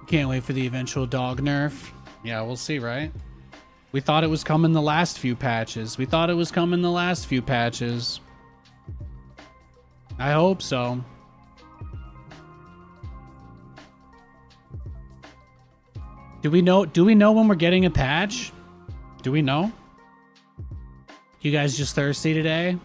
Speaker 1: Can't wait for the eventual dog nerf. Yeah, we'll see, right? We thought it was coming the last few patches. I hope so. Do we know when we're getting a patch? Do we know? You guys just thirsty today?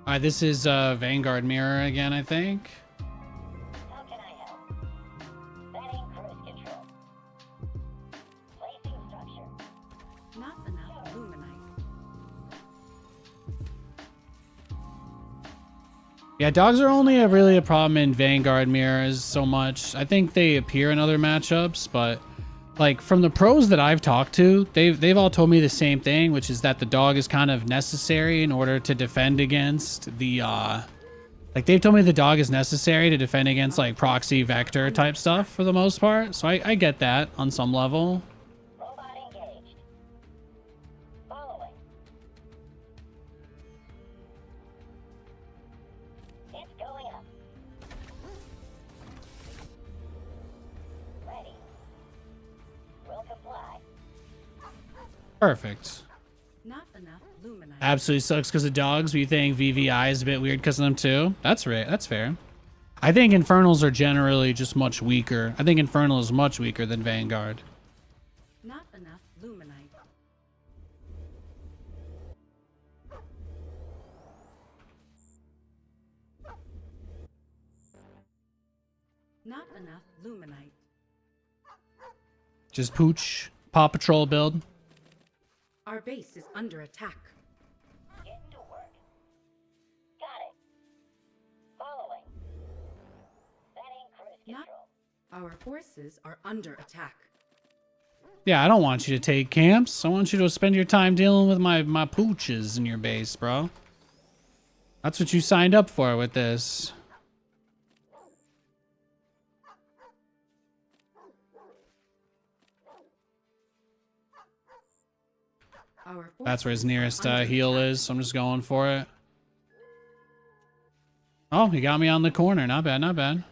Speaker 1: Alright, this is Vanguard Mirror again, I think.
Speaker 4: How can I help? Setting cruise control. Placing structure.
Speaker 2: Not enough luminite.
Speaker 1: Yeah, dogs are only really a problem in Vanguard Mirrors so much. I think they appear in other matchups, but like from the pros that I've talked to, they've all told me the same thing, which is that the dog is kind of necessary in order to defend against the like they've told me the dog is necessary to defend against like proxy vector type stuff for the most part. So I get that on some level.
Speaker 4: Robot engaged. Following. It's going up. Ready. Will comply.
Speaker 1: Perfect.
Speaker 2: Not enough luminite.
Speaker 1: Absolutely sucks because of dogs, but you think VVI is a bit weird because of them too? That's right. That's fair. I think Infernals are generally just much weaker. I think Infernal is much weaker than Vanguard.
Speaker 2: Not enough luminite. Not enough luminite.
Speaker 1: Just pooch. Paw Patrol build.
Speaker 2: Our base is under attack.
Speaker 4: Getting to work. Got it. Following. Setting cruise
Speaker 2: Not-
Speaker 4: control.
Speaker 2: Our forces are under attack.
Speaker 1: Yeah, I don't want you to take camps. I want you to spend your time dealing with my pooches in your base, bro. That's what you signed up for with this.
Speaker 2: Our
Speaker 1: That's where his
Speaker 2: forces are
Speaker 1: nearest
Speaker 2: under
Speaker 1: heal
Speaker 2: attack.
Speaker 1: is, so I'm just going for it. Oh, he got me on the corner. Not bad, not bad.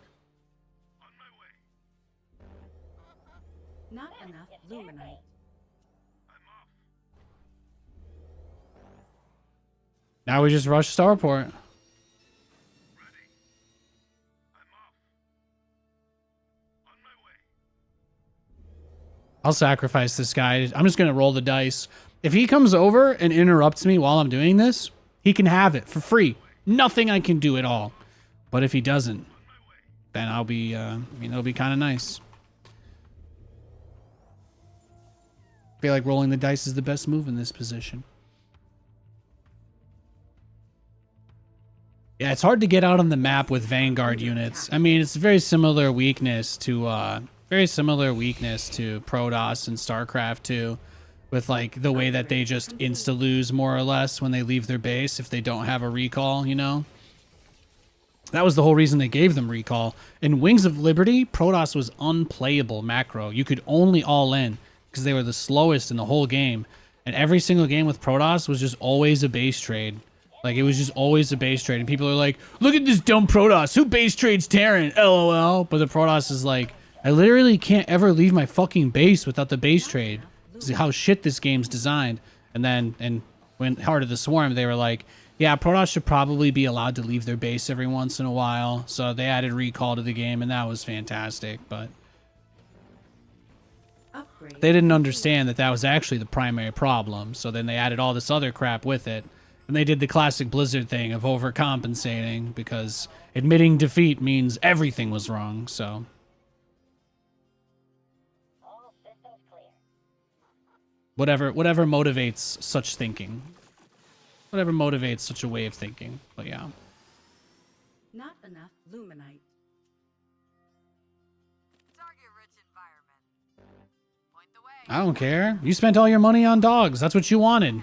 Speaker 2: Not enough luminite.
Speaker 1: Now we just rush Starport. I'll sacrifice this guy. I'm just going to roll the dice. If he comes over and interrupts me while I'm doing this, he can have it for free. Nothing I can do at all. But if he doesn't, then I'll be, it'll be kind of nice. I feel like rolling the dice is the best move in this position. Yeah, it's hard to get out on the map with Vanguard units. I mean, it's a very similar weakness to very similar weakness to Protoss and StarCraft 2, with like the way that they just insta lose more or less when they leave their base if they don't have a recall, you know? That was the whole reason they gave them recall. In Wings of Liberty, Protoss was unplayable macro. You could only all in because they were the slowest in the whole game. And every single game with Protoss was just always a base trade. Like, it was just always a base trade. And people are like, look at this dumb Protoss. Who base trades Terran? LOL. But the Protoss is like, I literally can't ever leave my fucking base without the base trade. This is how shit this game's designed. And then, when Heart of the Swarm, they were like, yeah, Protoss should probably be allowed to leave their base every once in a while. So they added recall to the game, and that was fantastic. But they didn't understand that that was actually the primary problem. So then they added all this other crap with it. And they did the classic Blizzard thing of overcompensating because admitting defeat means everything was wrong. So
Speaker 4: All systems clear.
Speaker 1: whatever motivates such thinking. Whatever motivates such a way of thinking. But yeah.
Speaker 2: Not enough luminite.
Speaker 6: Target-rich environment. Point the way.
Speaker 1: I don't care. You spent all your money on dogs. That's what you wanted.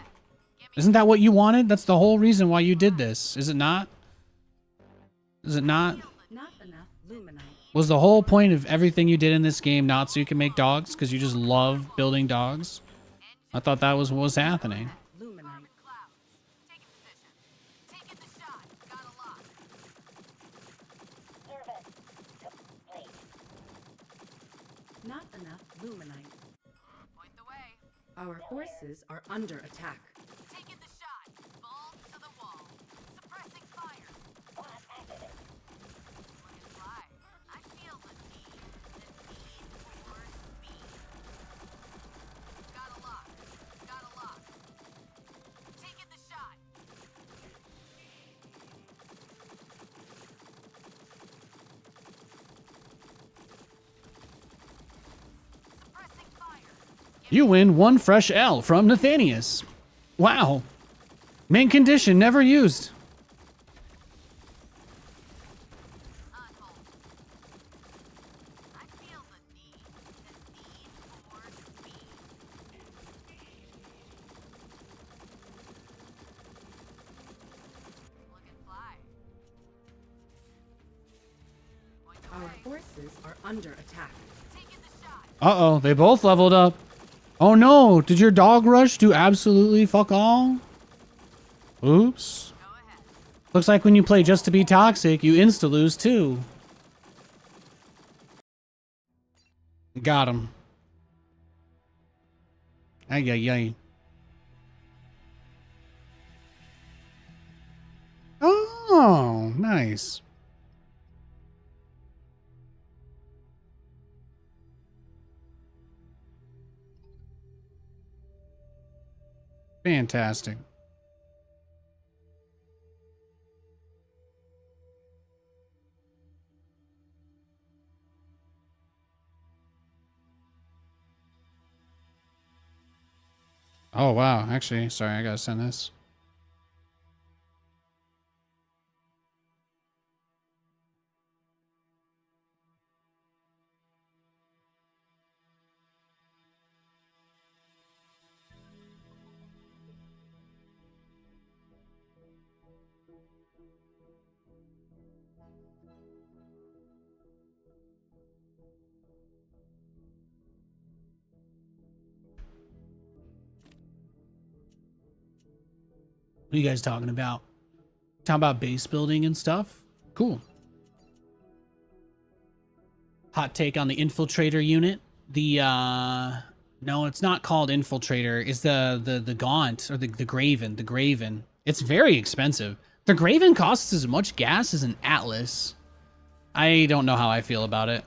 Speaker 1: Isn't that what you wanted? That's the whole reason why you did this. Is it not? Is it not?
Speaker 2: Not enough luminite.
Speaker 1: Was the whole point of everything you did in this game not so you can make dogs? Because you just love building dogs? I thought that was what was happening.
Speaker 2: Luminite.
Speaker 6: Clouds. Taking position. Taking the shot. Got a lock.
Speaker 4: Service complete.
Speaker 2: Not enough luminite.
Speaker 6: Point the way.
Speaker 2: Our forces are under attack.
Speaker 6: Taking the shot. Ball to the wall. Suppressing fire.
Speaker 4: Bot activated.
Speaker 6: Looking fly. I feel the need. The need for speed. Got a lock. Got a lock. Taking the shot. Suppressing fire.
Speaker 1: You win one fresh L from Nathanias. Wow. Main condition never used.
Speaker 6: On hold. I feel the need for speed. Looking fly. Point the
Speaker 2: Our
Speaker 6: way.
Speaker 2: forces are under attack.
Speaker 6: Taking the shot.
Speaker 1: Uh-oh, they both leveled up. Oh no, did your dog rush do absolutely fuck all? Oops.
Speaker 6: Go ahead.
Speaker 1: Looks like when you play just to be toxic, you insta-lose too. Got him. Ay, ay, ay. Oh, nice. Fantastic. Oh, wow. Actually, sorry, I gotta send this. What are you guys talking about? Talking about base building and stuff? Cool. Hot take on the infiltrator unit. The no, it's not called infiltrator. It's the gaunt or the graven. The graven. It's very expensive. The graven costs as much gas as an atlas. I don't know how I feel about it.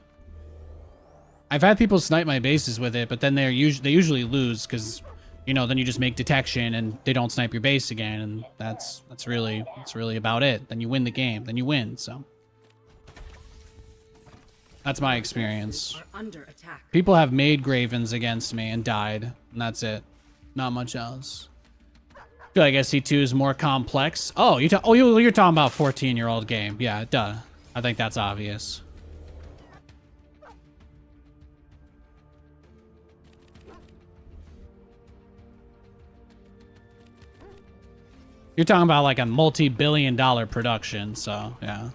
Speaker 1: I've had people snipe my bases with it, but then they usually lose because, you know, then you just make detection and they don't snipe your base again, and that's really about it. Then you win the game. Then you win. So that's my experience.
Speaker 2: Are under attack.
Speaker 1: People have made Gravens against me and died, and that's it. Not much else. I feel like SC2 is more complex. Oh, you're talking about 14-year-old game. Yeah, duh. I think that's obvious. You're talking about like a multi-billion-dollar production, so yeah.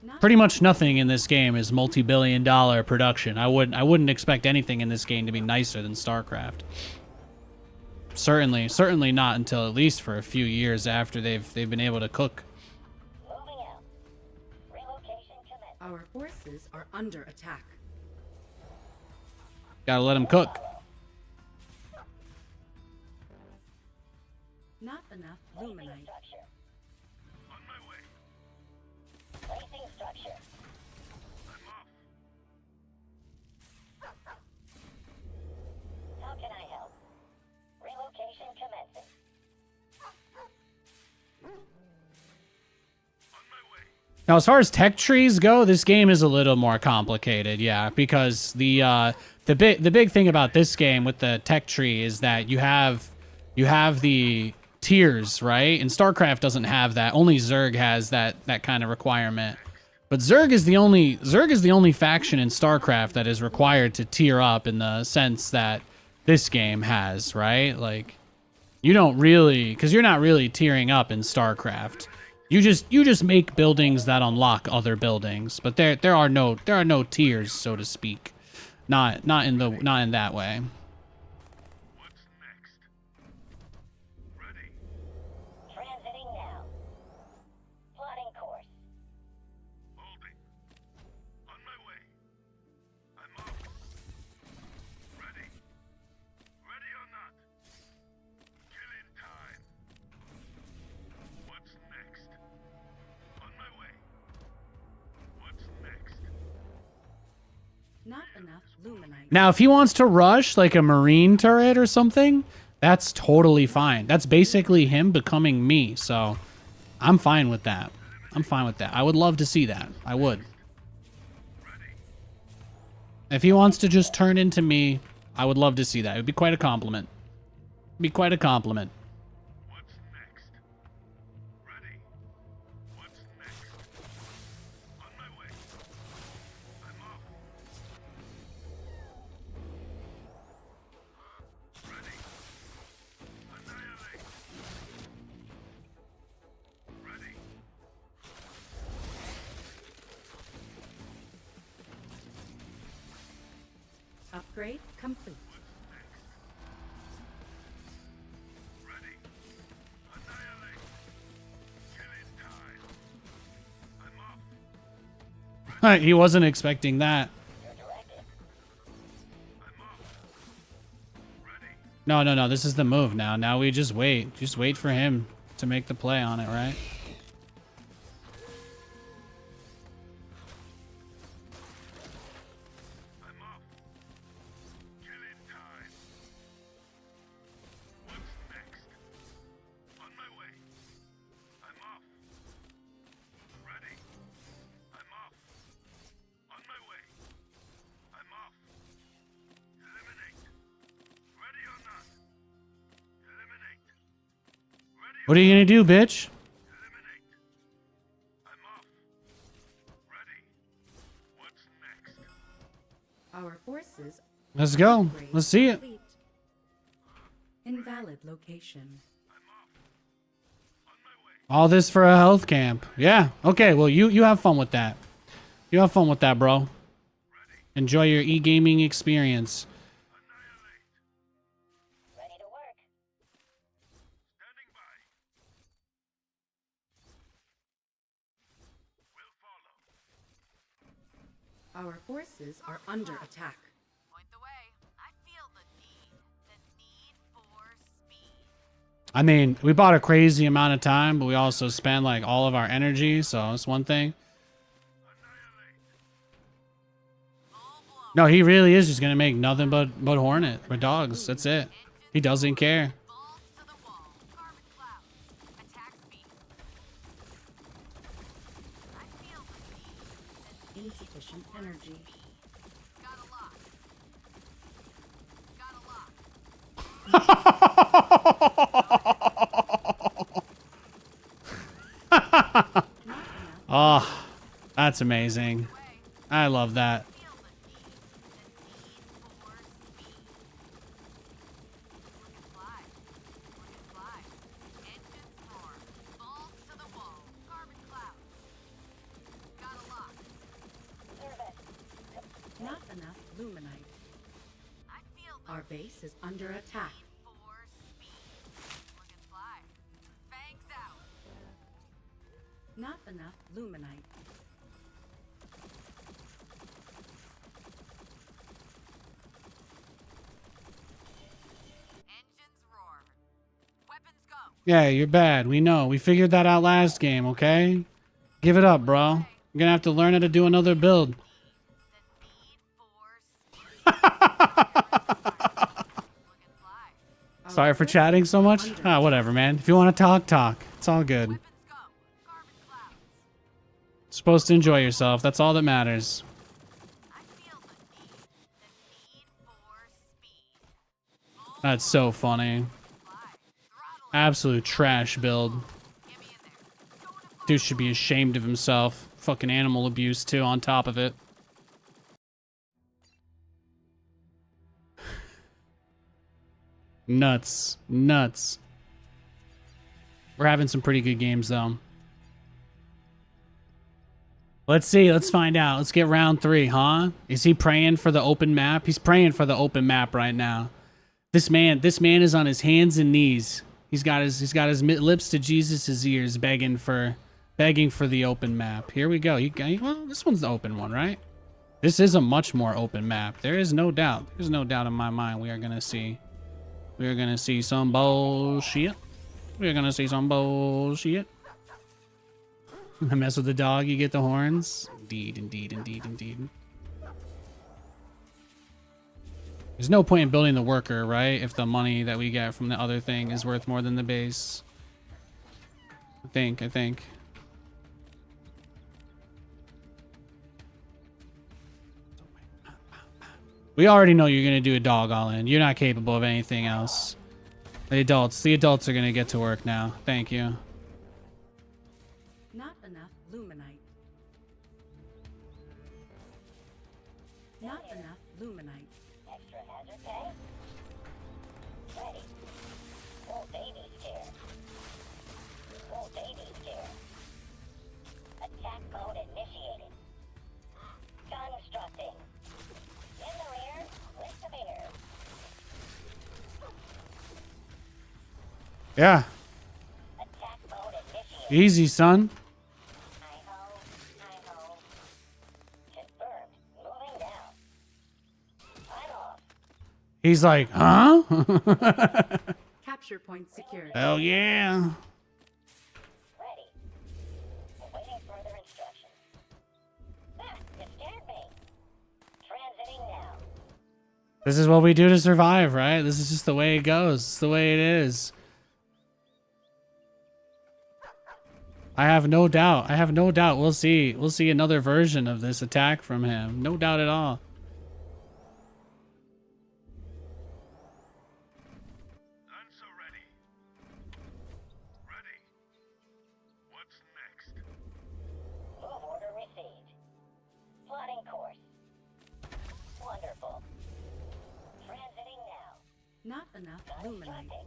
Speaker 2: Not
Speaker 1: Pretty much nothing in this game is multi-billion-dollar production. I wouldn't expect anything in this game to be nicer than StarCraft. Certainly not until at least for a few years after they've been able to cook.
Speaker 4: Moving out. Relocation commenced.
Speaker 2: our forces are under attack.
Speaker 1: Gotta let them cook.
Speaker 2: Not enough luminite.
Speaker 4: Structure.
Speaker 3: On my way.
Speaker 4: Placing structure.
Speaker 3: I'm off.
Speaker 4: How can I help? Relocation commencing.
Speaker 3: On my way.
Speaker 1: Now, as far as tech trees go, this game is a little more complicated, yeah, because the big thing about this game with the tech tree is that you have the tiers, right? And StarCraft doesn't have that. Only Zerg has that kind of requirement. But Zerg is the only faction in StarCraft that is required to tier up in the sense that this game has, right? Like, you don't really, because you're not really tiering up in StarCraft. You just make buildings that unlock other buildings, but there are no tiers, so to speak. Not in that way.
Speaker 3: What's next? Ready.
Speaker 4: Transiting now. Plotting course.
Speaker 3: Holding. On my way. I'm off. Ready. Ready or not. Killing time. What's next? On my way. What's next?
Speaker 2: Not enough luminite.
Speaker 1: Now, if he wants to rush like a marine turret or something, that's totally fine. That's basically him becoming me, so I'm fine with that. I'm fine with that. I would love to see that. I would. If he wants to just turn into me, I would love to see that. It would be quite a compliment. It'd be quite a compliment.
Speaker 3: What's next? Ready. What's next? On my way. I'm off. Ready. Annihilate. Ready.
Speaker 2: Upgrade complete.
Speaker 3: Ready. Annihilate. Killing time. I'm off.
Speaker 1: He wasn't expecting that.
Speaker 4: Your directive.
Speaker 3: I'm off. Ready.
Speaker 1: No. This is the move now. Now we just wait. Just wait for him to make the play on it, right?
Speaker 3: I'm off. Killing time. What's next? On my way. I'm off. Ready. I'm off. On my way. I'm off. Eliminate. Ready or not. Eliminate. Ready
Speaker 1: What are you gonna do, bitch?
Speaker 3: Eliminate. I'm off. Ready. What's next?
Speaker 2: Our forces
Speaker 1: Let's go.
Speaker 2: upgrade
Speaker 1: Let's see it.
Speaker 2: complete. Invalid location.
Speaker 3: On my way.
Speaker 1: All this for a health camp. Yeah. Okay. Well, you have fun with that. You have fun with that, bro. Enjoy your e-gaming experience.
Speaker 3: Annihilate.
Speaker 4: Ready to work.
Speaker 3: Standing by. Will follow.
Speaker 2: Our forces are under attack.
Speaker 6: Point the way. I feel the need for speed.
Speaker 1: I mean, we bought a crazy amount of time, but we also spent like all of our energy, so it's one thing.
Speaker 6: Full blown.
Speaker 1: No, he really is just gonna make nothing but Hornet or dogs. That's it. He doesn't care.
Speaker 6: Balls to the wall. Carbon cloud. Attack speed. I feel the
Speaker 2: Insufficient energy.
Speaker 6: Got a lock.
Speaker 1: Oh, that's amazing. I love that.
Speaker 6: Feel the need for speed. We can fly.
Speaker 2: base is under attack.
Speaker 6: For speed. Looking fly. Fangs out.
Speaker 2: Not enough luminite.
Speaker 6: Engines roar. Weapons go.
Speaker 1: Yeah, you're bad. We know. We figured that out last game, okay? Give it up, bro. You're gonna have to learn how to do another build.
Speaker 6: The need for speed. Looking fly.
Speaker 2: Our
Speaker 1: Sorry for
Speaker 2: forces
Speaker 1: chatting so
Speaker 2: are
Speaker 1: much.
Speaker 2: under
Speaker 1: Ah, whatever, man. If you want to talk, talk. It's all good.
Speaker 6: Weapons go. Carbon clouds.
Speaker 1: Supposed to enjoy yourself. That's all that matters.
Speaker 6: I feel the need. The need for speed.
Speaker 1: That's so funny.
Speaker 6: Fly. Throttle.
Speaker 1: Absolute trash build.
Speaker 6: Get me in there. Go to
Speaker 1: Dude should be ashamed of himself. Fucking animal abuse, too, on top of it. Nuts. Nuts. We're having some pretty good games, though. Let's see. Let's find out. Let's get round 3, huh? Is he praying for the open map? He's praying for the open map right now. This man is on his hands and knees. He's got his lips to Jesus' ears, begging for the open map. Here we go. Well, this one's the open one, right? This is a much more open map. There is no doubt. There's no doubt in my mind. We are gonna see some bullshit. We're gonna see some bullshit. I mess with the dog, you get the horns. Indeed, indeed, indeed, indeed. There's no point in building the worker, right? If the money that we get from the other thing is worth more than the base. I think. We already know you're gonna do a dog all in. You're not capable of anything else. The adults are gonna get to work now. Thank you.
Speaker 2: Not enough luminite. Not enough luminite.
Speaker 4: Extra hazard pay? Ready. Full baby scare. Full baby scare. Attack mode initiated. Constructing. In the rear, with the mirror.
Speaker 1: Yeah.
Speaker 4: Attack mode initiated.
Speaker 1: Easy, son.
Speaker 4: Hi-ho. Confirmed. Moving down. I'm off.
Speaker 1: He's like, huh?
Speaker 2: Capture point secured.
Speaker 1: Hell yeah.
Speaker 4: Ready. Awaiting further instructions. Ah, you scared me. Transiting now.
Speaker 1: This is what we do to survive, right? This is just the way it goes. It's the way it is. I have no doubt. We'll see another version of this attack from him. No doubt at all.
Speaker 3: I'm so ready. Ready. What's next?
Speaker 4: Move order received. Plotting course. Wonderful. Transiting now.
Speaker 2: Not enough luminite.
Speaker 4: Constructing.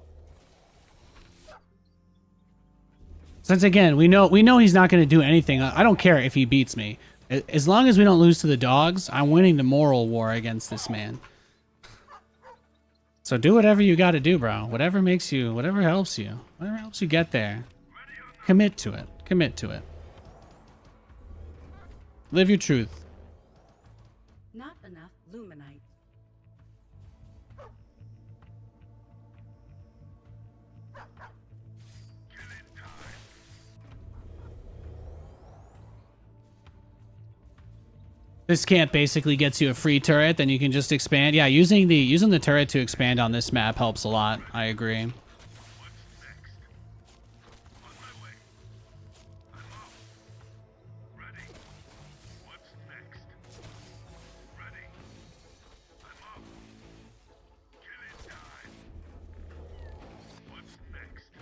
Speaker 1: Since again, we know he's not going to do anything. I don't care if he beats me. As long as we don't lose to the dogs, I'm winning the moral war against this man. So do whatever you got to do, bro. Whatever helps you get there. Commit to it. Live your truth.
Speaker 2: Not enough luminite.
Speaker 1: This camp basically gets you a free turret, then you can just expand. Yeah, using the turret to expand on this map helps a lot. I agree.
Speaker 3: What's next? On my way. I'm off. Ready. What's next? Ready. I'm off. Killing time. What's next?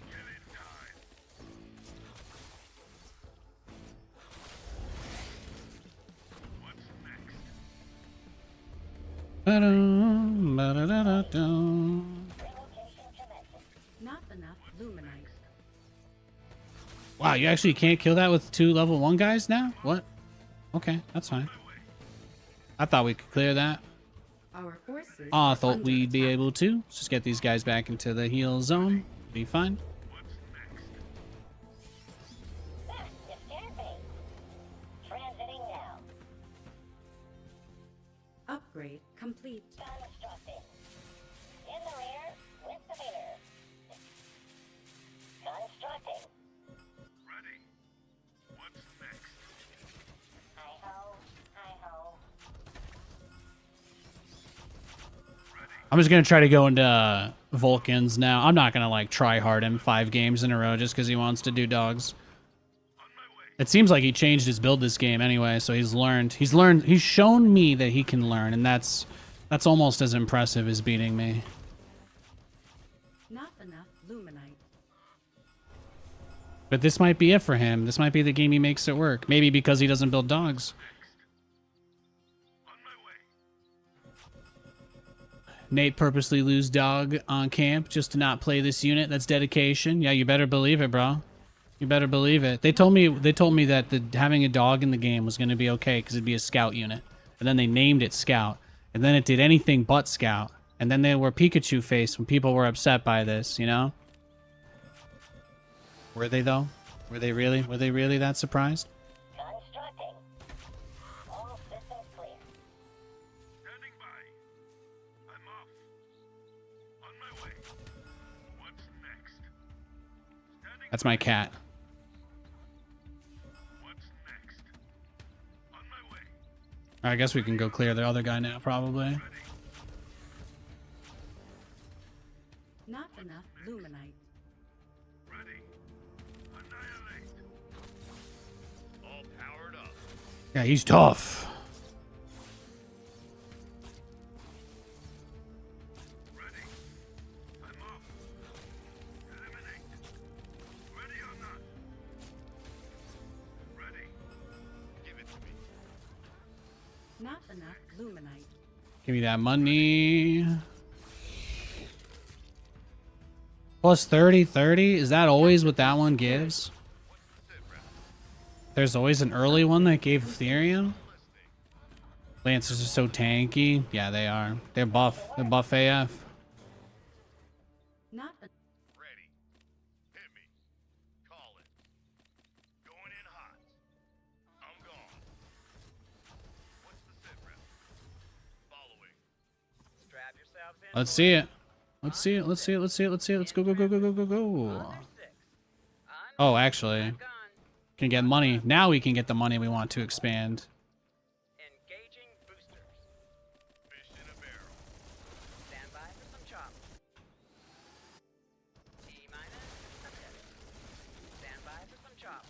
Speaker 3: Killing time. What's next?
Speaker 2: Not enough luminite.
Speaker 1: Wow, you actually can't kill that with 2 level 1 guys now? What? Okay, that's fine. I thought we could clear that.
Speaker 2: Our forces
Speaker 1: I
Speaker 2: are
Speaker 1: thought
Speaker 2: under
Speaker 1: we'd be
Speaker 2: attack.
Speaker 1: able to. Let's just get these guys back into the heal zone. Be fine.
Speaker 4: Ah, you scared me. Transiting now.
Speaker 2: Upgrade complete.
Speaker 4: Constructing. In the rear with the mirror. Constructing.
Speaker 3: Ready. What's next?
Speaker 4: Hi-ho. Hi-ho.
Speaker 1: I'm just gonna try to go into Vulcans now. I'm not gonna like try hard him 5 games in a row just because he wants to do dogs. It seems like he changed his build this game anyway, so he's learned. He's shown me that he can learn, and that's almost as impressive as beating me.
Speaker 2: Not enough luminite.
Speaker 1: But this might be it for him. This might be the game he makes it work. Maybe because he doesn't build dogs.
Speaker 3: On my way.
Speaker 1: Nate purposely lose dog on camp just to not play this unit. That's dedication. Yeah, you better believe it, bro. You better believe it. They told me that having a dog in the game was going to be okay because it'd be a scout unit. And then they named it Scout. And then it did anything but Scout. And then they were Pikachu faced when people were upset by this, you know? Were they though? Were they really? Were they really that surprised?
Speaker 4: Constructing. All systems clear.
Speaker 3: Standing by. I'm off. On my way. What's next? Standing
Speaker 1: That's my cat.
Speaker 3: What's next? On my way.
Speaker 1: I guess we can go clear the other guy now, probably.
Speaker 3: Ready.
Speaker 2: Not enough luminite.
Speaker 3: Ready. Annihilate. All powered up.
Speaker 1: Yeah, he's tough.
Speaker 3: Ready. I'm off. Eliminate. Ready or not? Ready. Give it to me.
Speaker 2: Not enough luminite.
Speaker 1: Give me that money. Plus 30, 30? Is that always what that one gives? There's always an early one that gave Ethereum? Lancers are so tanky. Yeah, they are. They're buff. They're buff AF.
Speaker 2: Not a
Speaker 3: Ready. Hit me. Call it. Going in hot. I'm gone. What's the sit rep? Following.
Speaker 5: Strap yourselves in.
Speaker 1: Let's see it. Let's see it. Let's see it. Let's see it. Let's see it. Let's go, go, go, go, go, go, go. Oh, actually, can get money. Now we can get the money we want to expand.
Speaker 5: Engaging boosters.
Speaker 3: Fish in a barrel.
Speaker 5: Stand by for some chop. T-minus a minute. Stand by for some chop.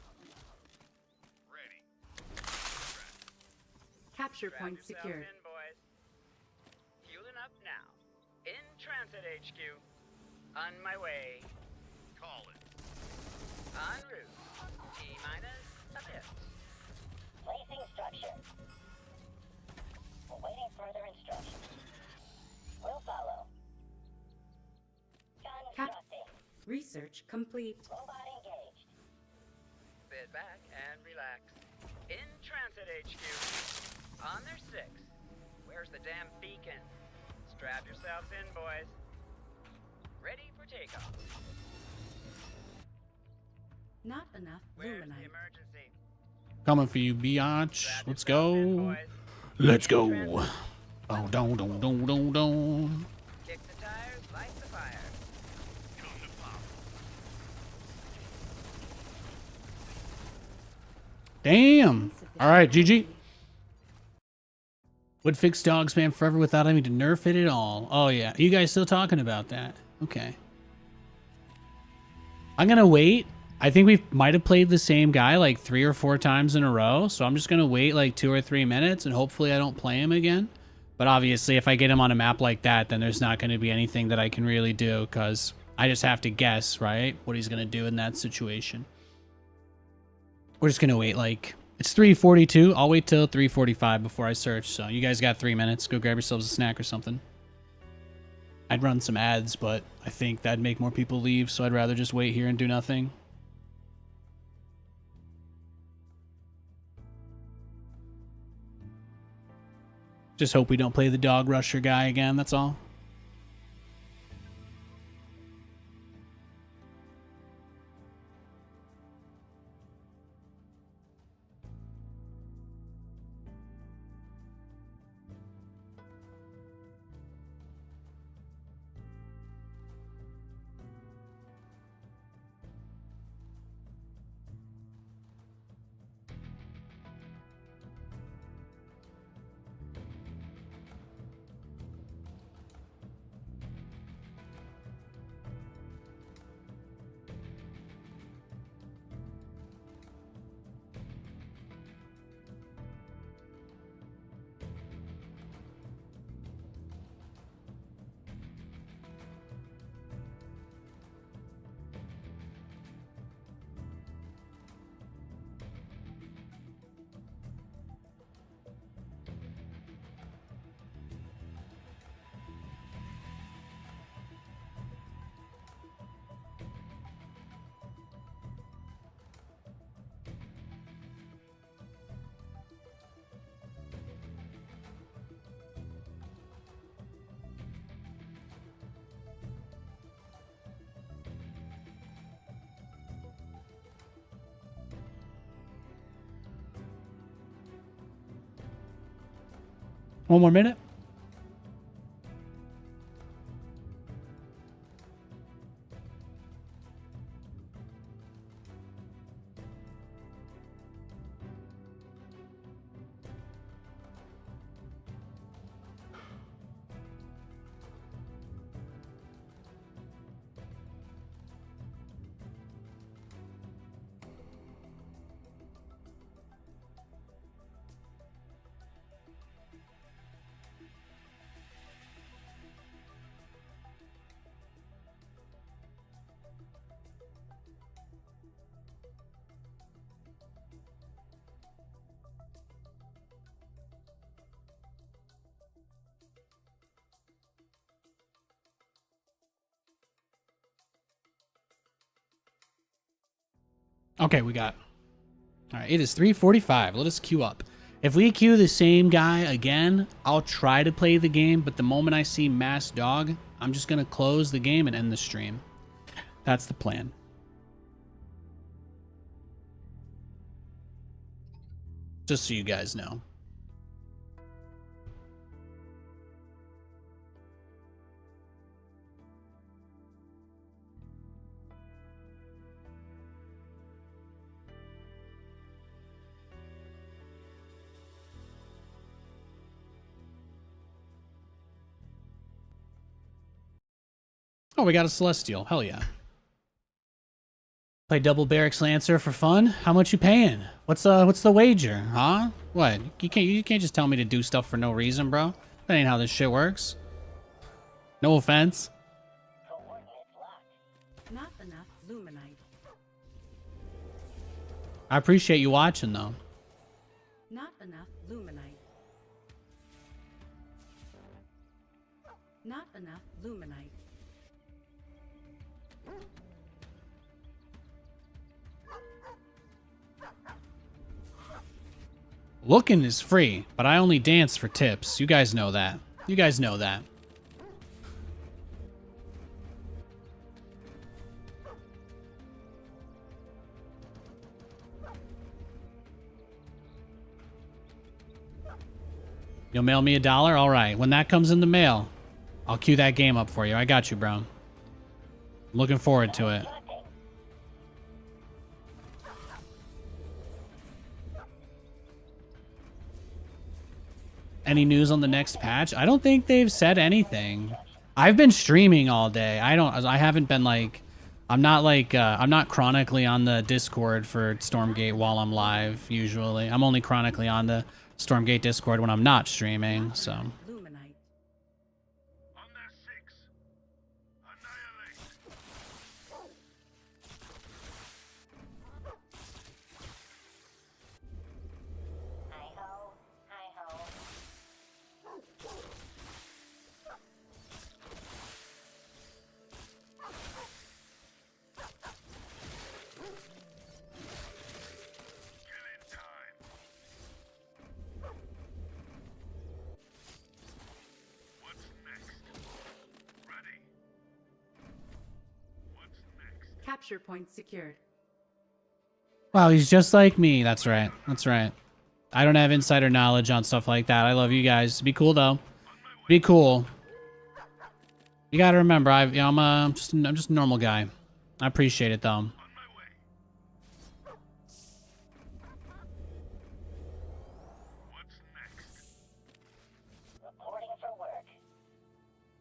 Speaker 3: Ready.
Speaker 2: capture
Speaker 5: Strap
Speaker 2: point
Speaker 5: yourselves
Speaker 2: secured.
Speaker 5: in, boys. Fueling up now. In transit HQ. On my way.
Speaker 3: Call it.
Speaker 5: En route. T-minus a bit.
Speaker 4: Placing structure. Awaiting further instructions. Will follow. Constructing.
Speaker 2: Research complete.
Speaker 4: Robot engaged.
Speaker 5: Sit back and relax. In transit HQ. On their 6. Where's the damn beacon? Strap yourselves in, boys. Ready for takeoff.
Speaker 2: Not enough
Speaker 5: Where's the
Speaker 2: luminite.
Speaker 5: emergency?
Speaker 1: Coming for you, biatch.
Speaker 5: Strap
Speaker 1: Let's
Speaker 5: yourselves in,
Speaker 1: go.
Speaker 5: boys.
Speaker 1: Let's
Speaker 5: In
Speaker 1: go.
Speaker 5: transit.
Speaker 1: Oh, don't.
Speaker 5: Kick the tires, light the fire.
Speaker 3: Come to pop.
Speaker 1: Damn. All right, GG. Would fix dog spam forever without having to nerf it at all. Oh, yeah. You guys still talking about that? Okay. I'm going to wait. I think we might have played the same guy like 3 or 4 times in a row. So I'm just going to wait like 2 or 3 minutes and hopefully I don't play him again. But obviously, if I get him on a map like that, then there's not going to be anything that I can really do because I just have to guess, right? What he's going to do in that situation. We're just going to wait like... It's 3:42. I'll wait till 3:45 before I search. So you guys got 3 minutes. Go grab yourselves a snack or something. I'd run some ads, but I think that'd make more people leave. So I'd rather just wait here and do nothing. Just hope we don't play the dog rusher guy again, that's all. One more minute. Okay, we got. All right, it is 3:45. Let us queue up. If we queue the same guy again, I'll try to play the game, but the moment I see Mass Dog, I'm just going to close the game and end the stream. That's the plan. Just so you guys know. Oh, we got a Celestial. Hell yeah. Play double Barracks Lancer for fun? How much you paying? What's the wager, huh? What? You can't just tell me to do stuff for no reason, bro. That ain't how this shit works. No offense.
Speaker 2: Not enough luminite.
Speaker 1: I appreciate you watching though.
Speaker 2: Not enough luminite. Not enough luminite.
Speaker 1: Looking is free, but I only dance for tips. You guys know that. You guys know that. You'll mail me $1? All right. When that comes in the mail, I'll queue that game up for you. I got you, bro. Looking forward to it. Any news on the next patch? I don't think they've said anything. I've been streaming all day. I haven't been like, I'm not chronically on the Discord for Stormgate while I'm live usually. I'm only chronically on the Stormgate Discord when I'm not streaming, so.
Speaker 2: Luminite.
Speaker 3: On their six. Annihilate.
Speaker 4: Hi-ho, hi-ho.
Speaker 3: Killing time.
Speaker 2: Capture point secured.
Speaker 1: Wow, he's just like me. That's right. That's right. I don't have insider knowledge on stuff like that. I love you guys. Be cool though. Be cool. You gotta remember, I'm just a normal guy. I appreciate it though.
Speaker 4: Reporting for work.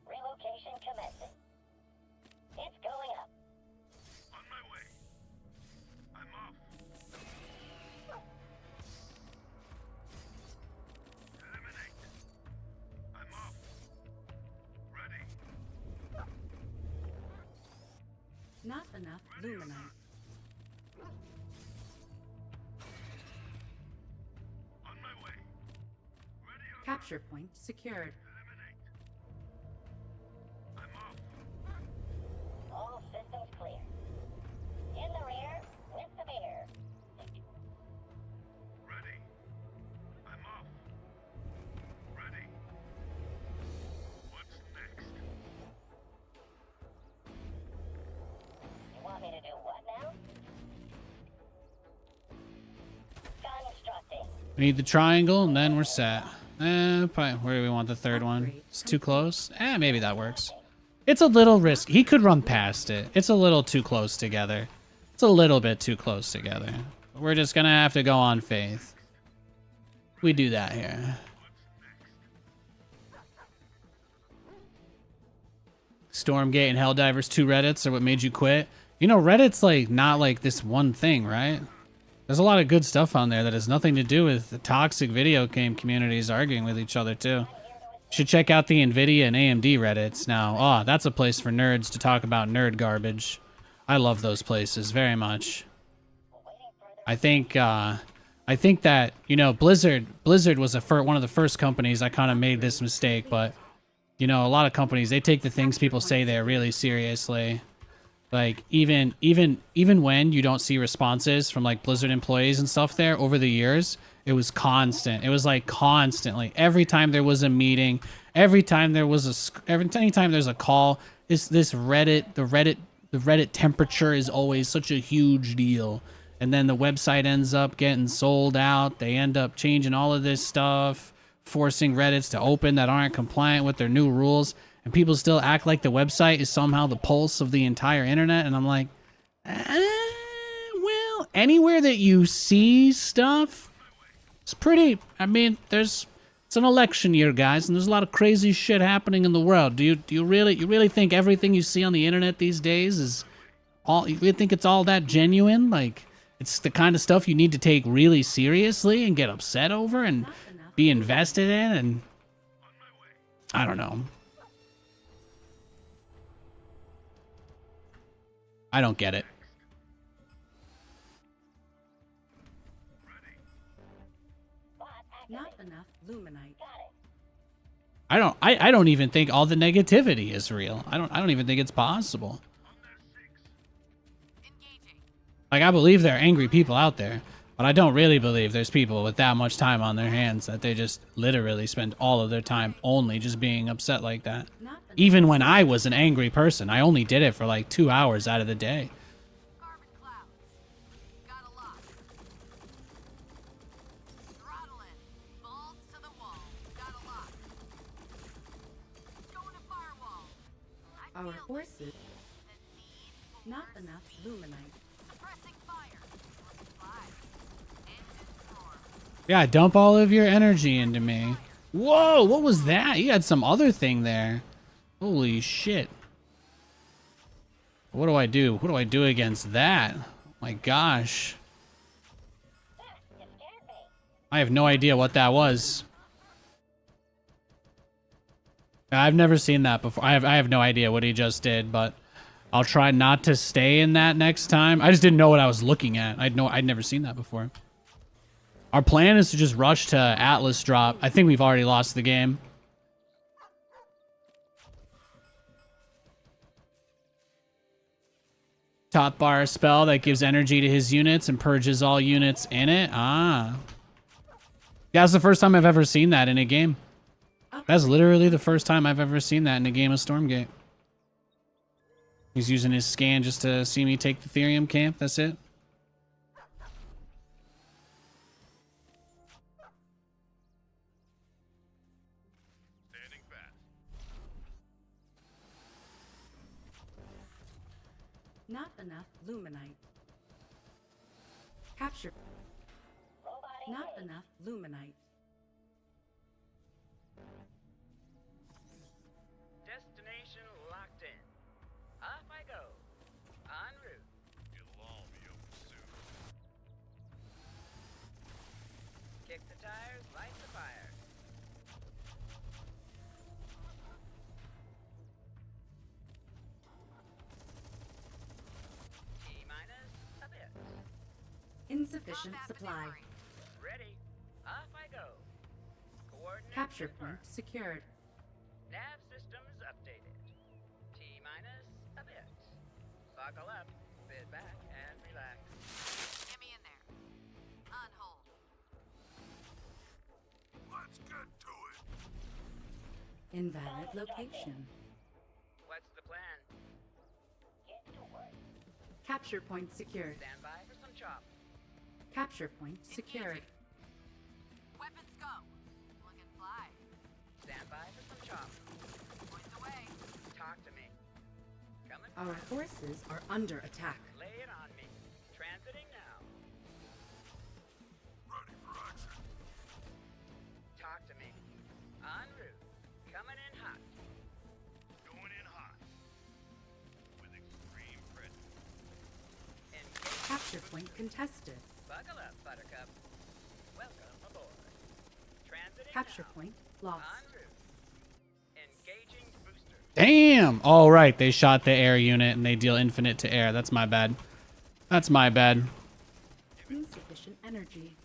Speaker 4: Relocation commencing. It's going up.
Speaker 3: On my way. I'm off. Eliminate. I'm off. Ready.
Speaker 2: Not enough luminite.
Speaker 3: On my way. Ready or
Speaker 2: Capture point secured.
Speaker 3: eliminate. I'm off.
Speaker 4: All systems clear. In the rear with the beer.
Speaker 3: Ready. I'm off. Ready. What's next?
Speaker 4: You want me to do what now? Constructing.
Speaker 1: We need the triangle, and then we're set. Probably, where do we want the third one? It's too close? Maybe that works. It's a little risky. He could run past it. It's a little too close together. It's a little bit too close together. We're just gonna have to go on faith. We do that here. Stormgate and Helldivers 2 Reddits are what made you quit. You know, Reddit's like not like this one thing, right? There's a lot of good stuff on there that has nothing to do with the toxic video game communities arguing with each other too. You should check out the Nvidia and AMD Reddits now. Oh, that's a place for nerds to talk about nerd garbage. I love those places very much. I think that, you know, Blizzard was one of the first companies that kind of made this mistake, but you know, a lot of companies, they take the things people say there really seriously. Like even when you don't see responses from like Blizzard employees and stuff there over the years, it was constant. It was like constantly. Every time there was a meeting, anytime there's a call, the Reddit temperature is always such a huge deal. And then the website ends up getting sold out. They end up changing all of this stuff, forcing Reddits to open that aren't compliant with their new rules. And people still act like the website is somehow the pulse of the entire internet. And I'm like, well, anywhere that you see stuff, it's pretty, I mean, it's an election year, guys, and there's a lot of crazy shit happening in the world. Do you really think everything you see on the internet these days is all, you really think it's all that genuine? Like, it's the kind of stuff you need to take really seriously and get upset over and be invested in, and I don't know. I don't get it.
Speaker 2: Not enough luminite.
Speaker 1: I don't even think all the negativity is real. I don't even think it's possible. Like, I believe there are angry people out there, but I don't really believe there's people with that much time on their hands that they just literally spend all of their time only just being upset like that. Even when I was an angry person, I only did it for like 2 hours out of the day.
Speaker 6: Carbon cloud. Got a lock. Throttle in. Balls to the wall. Got a lock. Going to firewall. I
Speaker 2: Our
Speaker 6: feel
Speaker 2: forces.
Speaker 6: the need for
Speaker 2: Not enough luminite.
Speaker 6: suppressing fire. Five. Engine storm.
Speaker 1: Yeah, dump all of your energy into me. Whoa, what was that? You had some other thing there. Holy shit. What do I do? What do I do against that? Oh my gosh. I have no idea what that was. I've never seen that before. I have no idea what he just did, but I'll try not to stay in that next time. I just didn't know what I was looking at. I'd never seen that before. Our plan is to just rush to Atlas drop. I think we've already lost the game. Top bar spell that gives energy to his units and purges all units in it. Ah. Yeah, that's the first time I've ever seen that in a game. That's literally the first time I've ever seen that in a game of Stormgate. He's using his scan just to see me take the Therium camp. That's it.
Speaker 3: Standing fast.
Speaker 2: Not enough luminite. Capture.
Speaker 4: Robot
Speaker 2: Not
Speaker 4: engaged.
Speaker 2: enough luminite.
Speaker 5: Destination locked in. Off I go. En route.
Speaker 3: It'll all be over soon.
Speaker 5: Kick the tires, light the fire. T-minus a bit.
Speaker 2: Insufficient
Speaker 6: Combat
Speaker 2: supply.
Speaker 6: maneuvering.
Speaker 5: Ready. Off I go. Coordinates
Speaker 2: Capture
Speaker 5: confirmed.
Speaker 2: point secured.
Speaker 5: Nav systems updated. T-minus a bit. Buckle up, sit back, and relax.
Speaker 6: Get me in there. On hold.
Speaker 3: Let's get to it.
Speaker 2: Invalid location.
Speaker 5: What's the plan?
Speaker 4: Get to work.
Speaker 2: Capture point secured.
Speaker 5: Stand by for some chop.
Speaker 2: Capture point secured.
Speaker 6: Weapons go. Looking fly.
Speaker 5: Stand by for some chop.
Speaker 6: Point the way.
Speaker 5: Talk to me. Coming.
Speaker 2: Our forces are under attack.
Speaker 5: Lay it on me. Transiting now.
Speaker 3: Ready for action.
Speaker 5: Talk to me. En route. Coming in hot.
Speaker 3: Going in hot. With extreme pressure.
Speaker 5: Engage.
Speaker 2: Capture point contested.
Speaker 5: Buckle up, Buttercup. Welcome aboard. Transiting
Speaker 2: Capture
Speaker 5: now.
Speaker 2: point lost.
Speaker 5: En route. Engaging booster.
Speaker 1: Damn. All right, they shot the air unit and they deal infinite to air. That's my bad. That's my bad.
Speaker 2: Insufficient energy.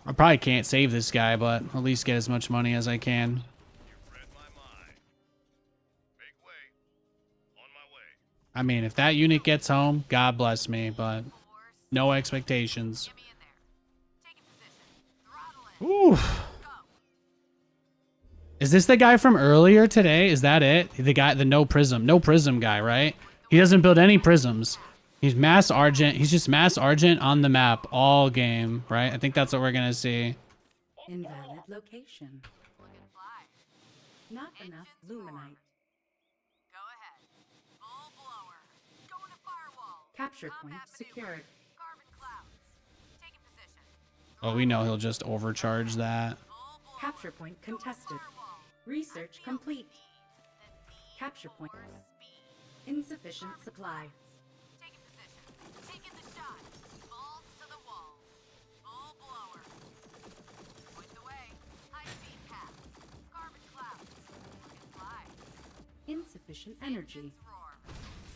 Speaker 1: I probably can't save this guy, but at least get as much money as I can.
Speaker 3: You read my mind. Make way. On my way.
Speaker 1: I mean, if that unit gets home, God bless me, but
Speaker 6: Force.
Speaker 1: no expectations.
Speaker 6: Get me in there. Taking position. Throttle in.
Speaker 1: Oof.
Speaker 6: Go.
Speaker 1: Is this the guy from earlier today? Is that it? The guy, the no prism guy, right? He doesn't build any prisms. He's mass argent. He's just mass argent on the map all game, right? I think that's what we're gonna see.
Speaker 2: Invalid location.
Speaker 6: Looking fly.
Speaker 2: Not enough luminite.
Speaker 6: Go ahead. Full blower. Going to firewall.
Speaker 2: Capture point
Speaker 6: Combat
Speaker 2: secured.
Speaker 6: maneuver. Carbon clouds. Taking position.
Speaker 1: Oh, we know he'll just overcharge that.
Speaker 6: Full blower.
Speaker 2: Capture point contested.
Speaker 6: Firewall.
Speaker 2: Research complete.
Speaker 6: The need
Speaker 2: Capture point.
Speaker 6: for speed.
Speaker 2: Insufficient supply.
Speaker 6: Taking position. Taking the shot. Balls to the wall. Full blower. Point the way. High speed path. Carbon clouds. Looking fly.
Speaker 2: Insufficient energy.
Speaker 6: Engines roar.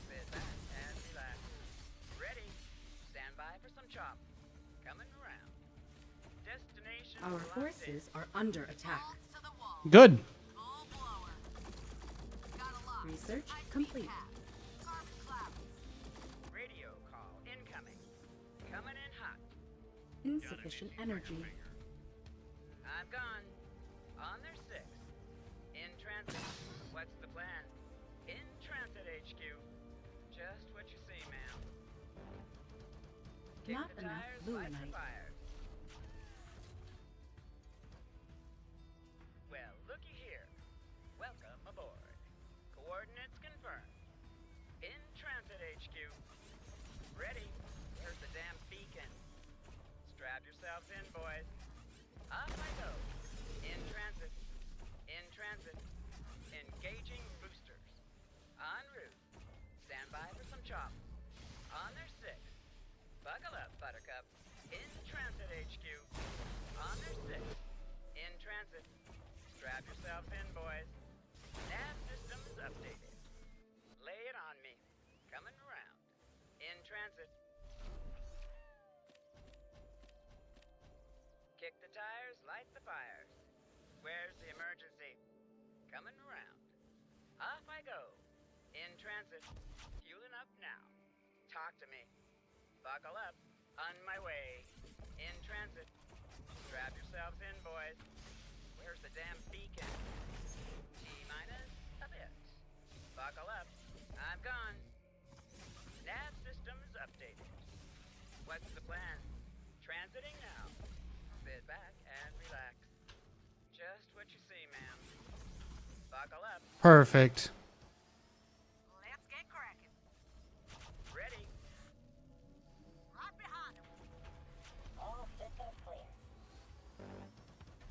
Speaker 5: Sit back and relax. Ready. Stand by for some chop. Coming around. Destination
Speaker 2: Our
Speaker 5: locked
Speaker 2: forces are under attack.
Speaker 6: Balls to the wall.
Speaker 1: Good.
Speaker 6: Full blower. Got a lock.
Speaker 2: Research
Speaker 6: High speed
Speaker 2: complete.
Speaker 6: path. Carbon clouds.
Speaker 5: in. Radio call incoming. Coming in hot.
Speaker 2: Insufficient energy.
Speaker 5: I'm gone. On their six. In transit. What's the plan? In transit, HQ. Just what you see, ma'am. Kick
Speaker 2: Not
Speaker 5: the
Speaker 2: enough
Speaker 5: tires, light the
Speaker 2: luminite.
Speaker 5: fires. Well, looky here. Welcome aboard. Coordinates confirmed. In transit, HQ. Ready. Where's the damn beacon? Strap yourselves in, boys. Off I go. In transit. In transit. Engaging boosters. En route. Stand by for some chop. On their six. Buckle up, Buttercup. In transit, HQ. On their six. In transit. Strap yourselves in, boys. Nav systems updated. Lay it on me. Coming around. In transit. Kick the tires, light the fires. Where's the emergency? Coming around. Off I go. In transit. Fueling up now. Talk to me. Buckle up. On my way. In transit. Strap yourselves in, boys. Where's the damn beacon? T-minus a bit. Buckle up. I'm gone. Nav systems updated. What's the plan? Transiting now. Sit back and relax. Just what you see, ma'am. Buckle up.
Speaker 1: Perfect.
Speaker 6: Let's get cracking.
Speaker 5: Ready?
Speaker 6: Right behind him.
Speaker 4: All systems clear.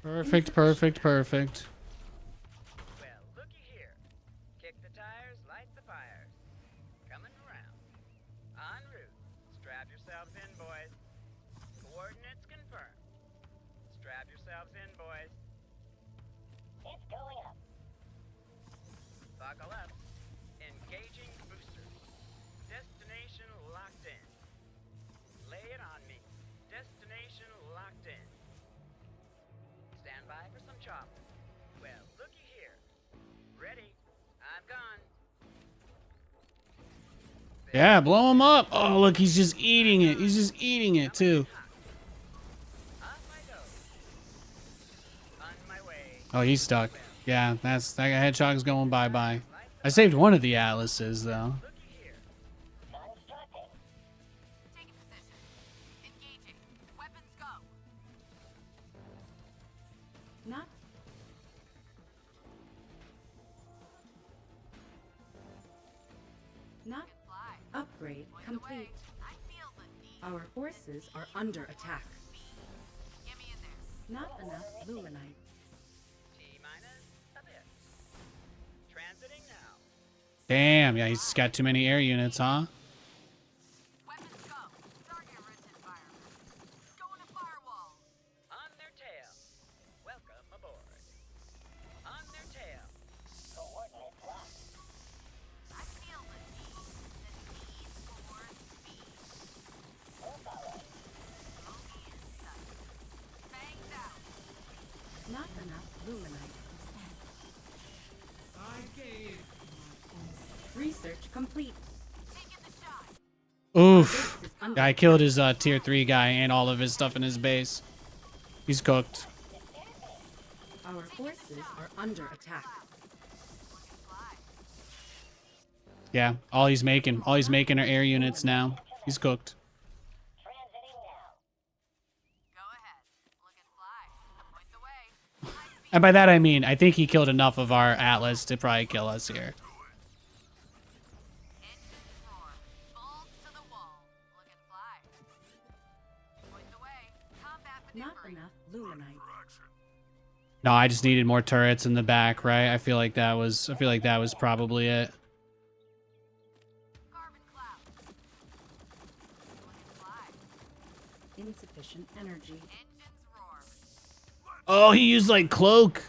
Speaker 1: Perfect, perfect, perfect.
Speaker 5: Well, looky here. Kick the tires, light the fires. Coming around. En route. Strap yourselves in, boys. Coordinates confirmed. Strap yourselves in, boys.
Speaker 4: It's going up.
Speaker 5: Buckle up. Engaging boosters. Destination locked in. Lay it on me. Destination locked in. Stand by for some chop. Well, looky here. Ready. I'm gone.
Speaker 1: Yeah, blow him up. Oh, look, he's just eating it. He's just eating it, too.
Speaker 5: On my go. On my way.
Speaker 1: Oh, he's stuck. Yeah, that hedgehog's going bye-bye. I saved one of the atlases, though.
Speaker 5: Looky here.
Speaker 4: Constructing.
Speaker 6: Taking position. Engaging. Weapons go.
Speaker 2: Not Not
Speaker 6: Fly.
Speaker 2: upgrade
Speaker 6: Point the way.
Speaker 2: complete.
Speaker 6: I feel the need.
Speaker 2: Our forces are under attack.
Speaker 6: Get me in there.
Speaker 2: Not enough luminite.
Speaker 5: T-minus a bit. Transiting now.
Speaker 1: Damn, yeah, he's got too many air units, huh?
Speaker 6: Weapons go. Target-rich environment. Going to firewall.
Speaker 5: On their tail. Welcome aboard. On their tail.
Speaker 4: Coordinates locked.
Speaker 6: I feel the need. The need for speed.
Speaker 4: We'll follow.
Speaker 6: Bogey in sight. Fangs out.
Speaker 2: Not enough luminite. Research complete.
Speaker 6: Taking the shot.
Speaker 1: Oof.
Speaker 2: This is under
Speaker 1: Yeah, I killed his tier 3 guy and all of his stuff in his base. He's cooked.
Speaker 2: Our forces are under attack.
Speaker 6: Looking fly.
Speaker 1: Yeah, all he's making are air units now. He's cooked.
Speaker 4: Transiting now.
Speaker 6: Go ahead. Looking fly. Point the way. High speed.
Speaker 1: And by that I mean, I think he killed enough of our atlas to probably kill us here.
Speaker 6: Engines roar. Balls to the wall. Looking fly. Point the way. Combat
Speaker 2: Not
Speaker 6: maneuvering.
Speaker 2: enough luminite.
Speaker 1: No, I just needed more turrets in the back, right? I feel like that was probably it.
Speaker 6: Carbon cloud. Looking fly.
Speaker 2: Insufficient energy.
Speaker 6: Engines roar.
Speaker 1: Oh, he used like cloak.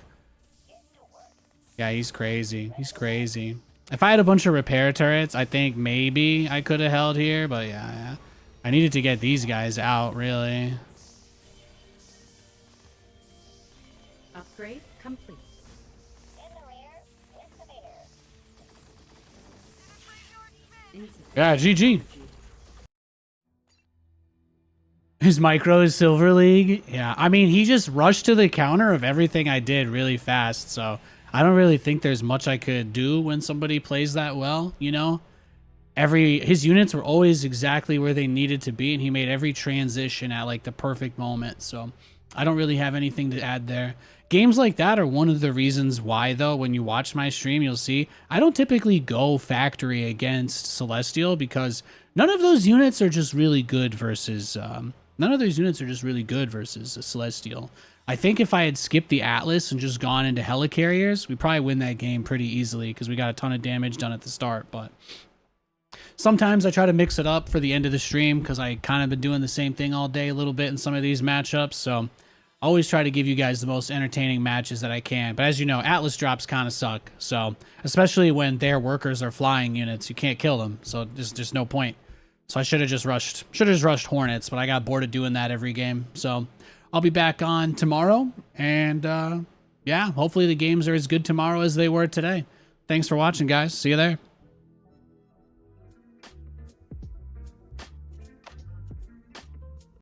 Speaker 1: Yeah, he's crazy. He's crazy. If I had a bunch of repair turrets, I think maybe I could have held here, but yeah. I needed to get these guys out, really.
Speaker 2: Upgrade complete.
Speaker 4: In the rear. With the meter.
Speaker 2: Insufficient
Speaker 1: Yeah, GG.
Speaker 2: energy.
Speaker 1: His micro is Silver League. Yeah, I mean, he just rushed to the counter of everything I did really fast, so I don't really think there's much I could do when somebody plays that well, you know? His units were always exactly where they needed to be, and he made every transition at like the perfect moment, so I don't really have anything to add there. Games like that are one of the reasons why, though, when you watch my stream, you'll see I don't typically go factory against Celestial because none of those units are just really good versus a Celestial. I think if I had skipped the Atlas and just gone into Helicarriers, we probably win that game pretty easily because we got a ton of damage done at the start. But sometimes I try to mix it up for the end of the stream because I kind of been doing the same thing all day a little bit in some of these matchups. So I always try to give you guys the most entertaining matches that I can. But as you know, Atlas drops kind of suck. So especially when their workers are flying units, you can't kill them. So there's just no point. So I should have just rushed Hornets, but I got bored of doing that every game. So I'll be back on tomorrow. And yeah, hopefully the games are as good tomorrow as they were today. Thanks for watching, guys. See you there.